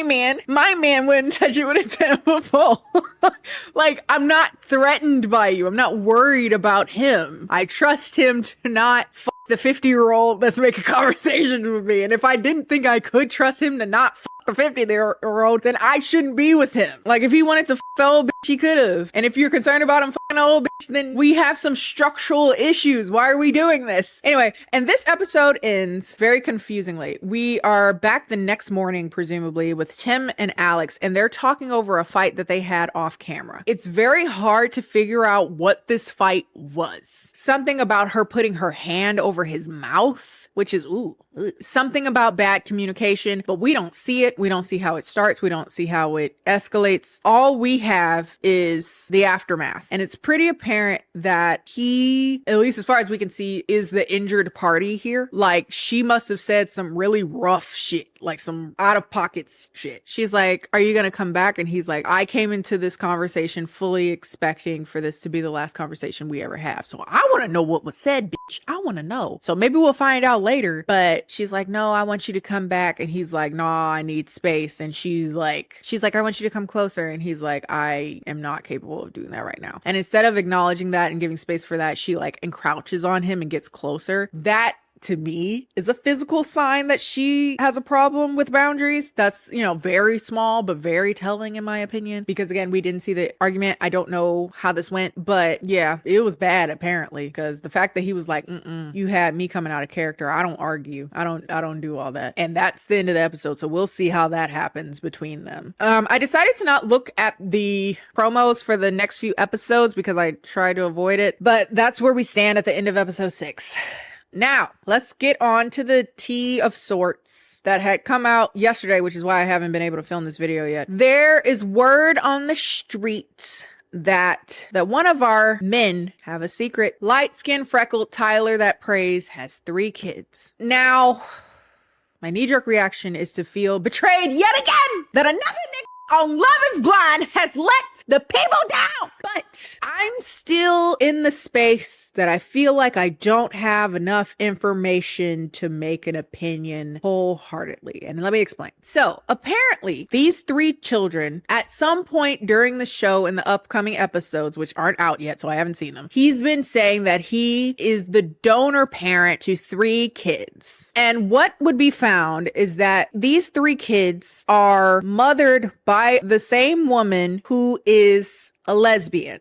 man wouldn't touch you with a 10-foot pole. Like, I'm not threatened by you. I'm not worried about him. I trust him to not the 50-year-old that's making conversation with me. And if I didn't think I could trust him to not the 50-year-old, then I shouldn't be with him. Like, if he wanted to the old bitch, he could have. And if you're concerned about him fucking the old bitch, then we have some structural issues. Why are we doing this? Anyway, and this episode ends very confusingly. We are back the next morning, presumably, with Tim and Alex, and they're talking over a fight that they had off camera. It's very hard to figure out what this fight was. Something about her putting her hand over his mouth, which is, something about bad communication, but we don't see it. We don't see how it starts. We don't see how it escalates. All we have is the aftermath. And it's pretty apparent that he, at least as far as we can see, is the injured party here. Like, she must have said some really rough shit, like some out of pocket shit. She's like, are you going to come back? And he's like, I came into this conversation fully expecting for this to be the last conversation we ever have. So I want to know what was said, bitch. I want to know. So maybe we'll find out later, but she's like, no, I want you to come back. And he's like, no, I need space. And she's like, I want you to come closer. And he's like, I am not capable of doing that right now. And instead of acknowledging that and giving space for that, she like encroaches on him and gets closer. That, to me, is a physical sign that she has a problem with boundaries. That's, very small, but very telling in my opinion. Because again, we didn't see the argument. I don't know how this went, but yeah, it was bad apparently. Because the fact that he was like, you had me coming out of character. I don't argue. I don't do all that. And that's the end of the episode. So we'll see how that happens between them. I decided to not look at the promos for the next few episodes because I tried to avoid it. But that's where we stand at the end of episode 6. Now, let's get on to the tea of sorts that had come out yesterday, which is why I haven't been able to film this video yet. There is word on the street that one of our men have a secret. Light-skinned, freckled Tyler that prays has 3 kids. Now, my knee-jerk reaction is to feel betrayed yet again that another nigga on Love is Blind has let the people down. But I'm still in the space that I feel like I don't have enough information to make an opinion wholeheartedly. And let me explain. So apparently these 3 children at some point during the show in the upcoming episodes, which aren't out yet, so I haven't seen them, he's been saying that he is the donor parent to 3 kids. And what would be found is that these 3 kids are mothered by the same woman who is a lesbian.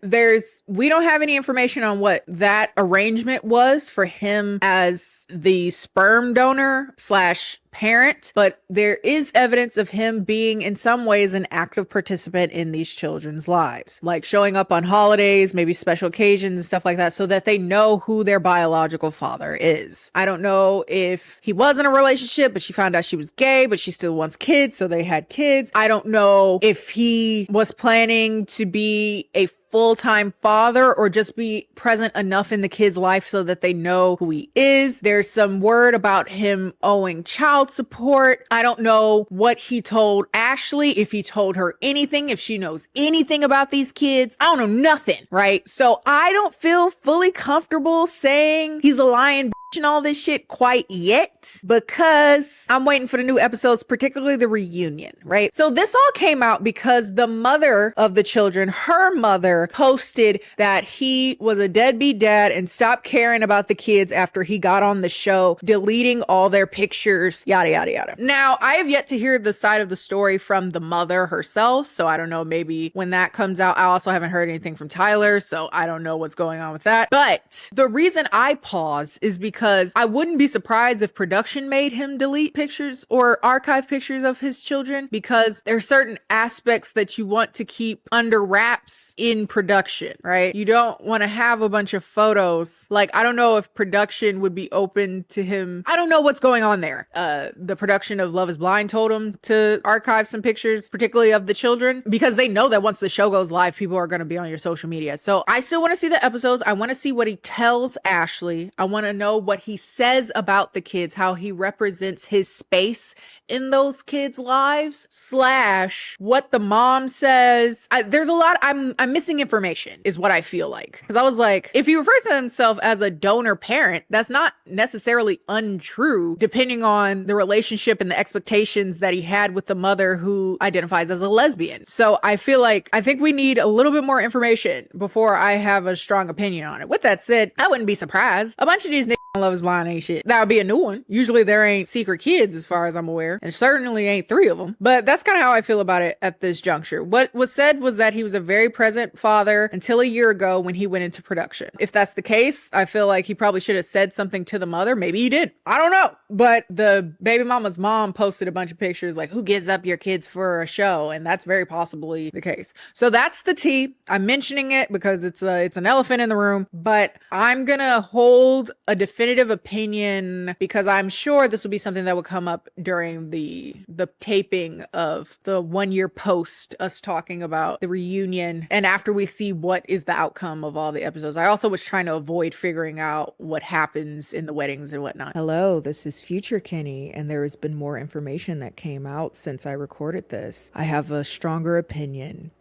We don't have any information on what that arrangement was for him as the sperm donor / parent, but there is evidence of him being in some ways an active participant in these children's lives, like showing up on holidays, maybe special occasions and stuff like that, so that they know who their biological father is. I don't know if he was in a relationship, but she found out she was gay, but she still wants kids, so they had kids. I don't know if he was planning to be a full-time father or just be present enough in the kid's life so that they know who he is. There's some word about him owing child support. I don't know what he told Ashley, if he told her anything, if she knows anything about these kids. I don't know nothing, right? So I don't feel fully comfortable saying he's a lying bitch and all this shit quite yet, because I'm waiting for the new episodes, particularly the reunion, right? So this all came out because the mother of the children, her mother, posted that he was a deadbeat dad and stopped caring about the kids after he got on the show, deleting all their pictures, yada, yada, yada. Now, I have yet to hear the side of the story from the mother herself, so I don't know, maybe when that comes out. I also haven't heard anything from Tyler, so I don't know what's going on with that. But the reason I pause is because I wouldn't be surprised if production made him delete pictures or archive pictures of his children, because there are certain aspects that you want to keep under wraps in production, right? You don't want to have a bunch of photos. Like, I don't know if production would be open to him. I don't know what's going on there. The production of Love is Blind told him to archive some pictures, particularly of the children, because they know that once the show goes live, people are going to be on your social media. So I still want to see the episodes. I want to see what he tells Ashley. I want to know what he says about the kids, how he represents his space in those kids' lives, / what the mom says. There's a lot. I'm missing information is what I feel like. Because I was like, if he refers to himself as a donor parent, that's not necessarily untrue, depending on the relationship and the expectations that he had with the mother who identifies as a lesbian. So I think we need a little bit more information before I have a strong opinion on it. With that said, I wouldn't be surprised. A bunch of these niggas on Love is Blind ain't shit. That would be a new one. Usually there ain't secret kids as far as I'm aware. and it certainly ain't 3 of them. But that's kind of how I feel about it at this juncture. What was said was that he was a very present father until a year ago when he went into production. If that's the case, I feel like he probably should have said something to the mother. Maybe he did. I don't know. But the baby mama's mom posted a bunch of pictures like, who gives up your kids for a show? And that's very possibly the case. So that's the tea. I'm mentioning it because it's an elephant in the room, but I'm gonna hold a definitive opinion because I'm sure this will be something that will come up during the taping of the 1 year post, us talking about the reunion and after we see what is the outcome of all the episodes. I also was trying to avoid figuring out what happens in the weddings and whatnot. Hello, this is future Kenny, and there has been more information that came out since I recorded this. I have a stronger opinion,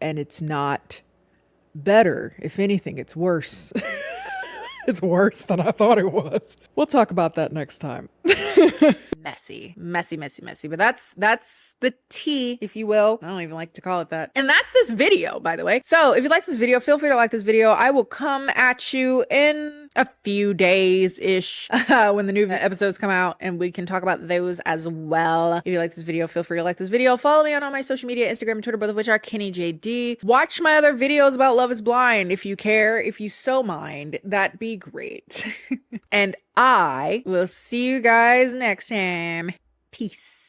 and it's not better. If anything, it's worse. It's worse than I thought it was. We'll talk about that next time. Messy. But that's the tea, if you will. I don't even like to call it that. And that's this video, by the way. So if you like this video, feel free to like this video. I will come at you in a few days-ish when the new episodes come out, and we can talk about those as well. If you like this video, feel free to like this video. Follow me on all my social media, Instagram and Twitter, both of which are KennieJD. Watch my other videos about Love is Blind if you care, if you so mind. That'd be great. And I will see you guys next time. Peace.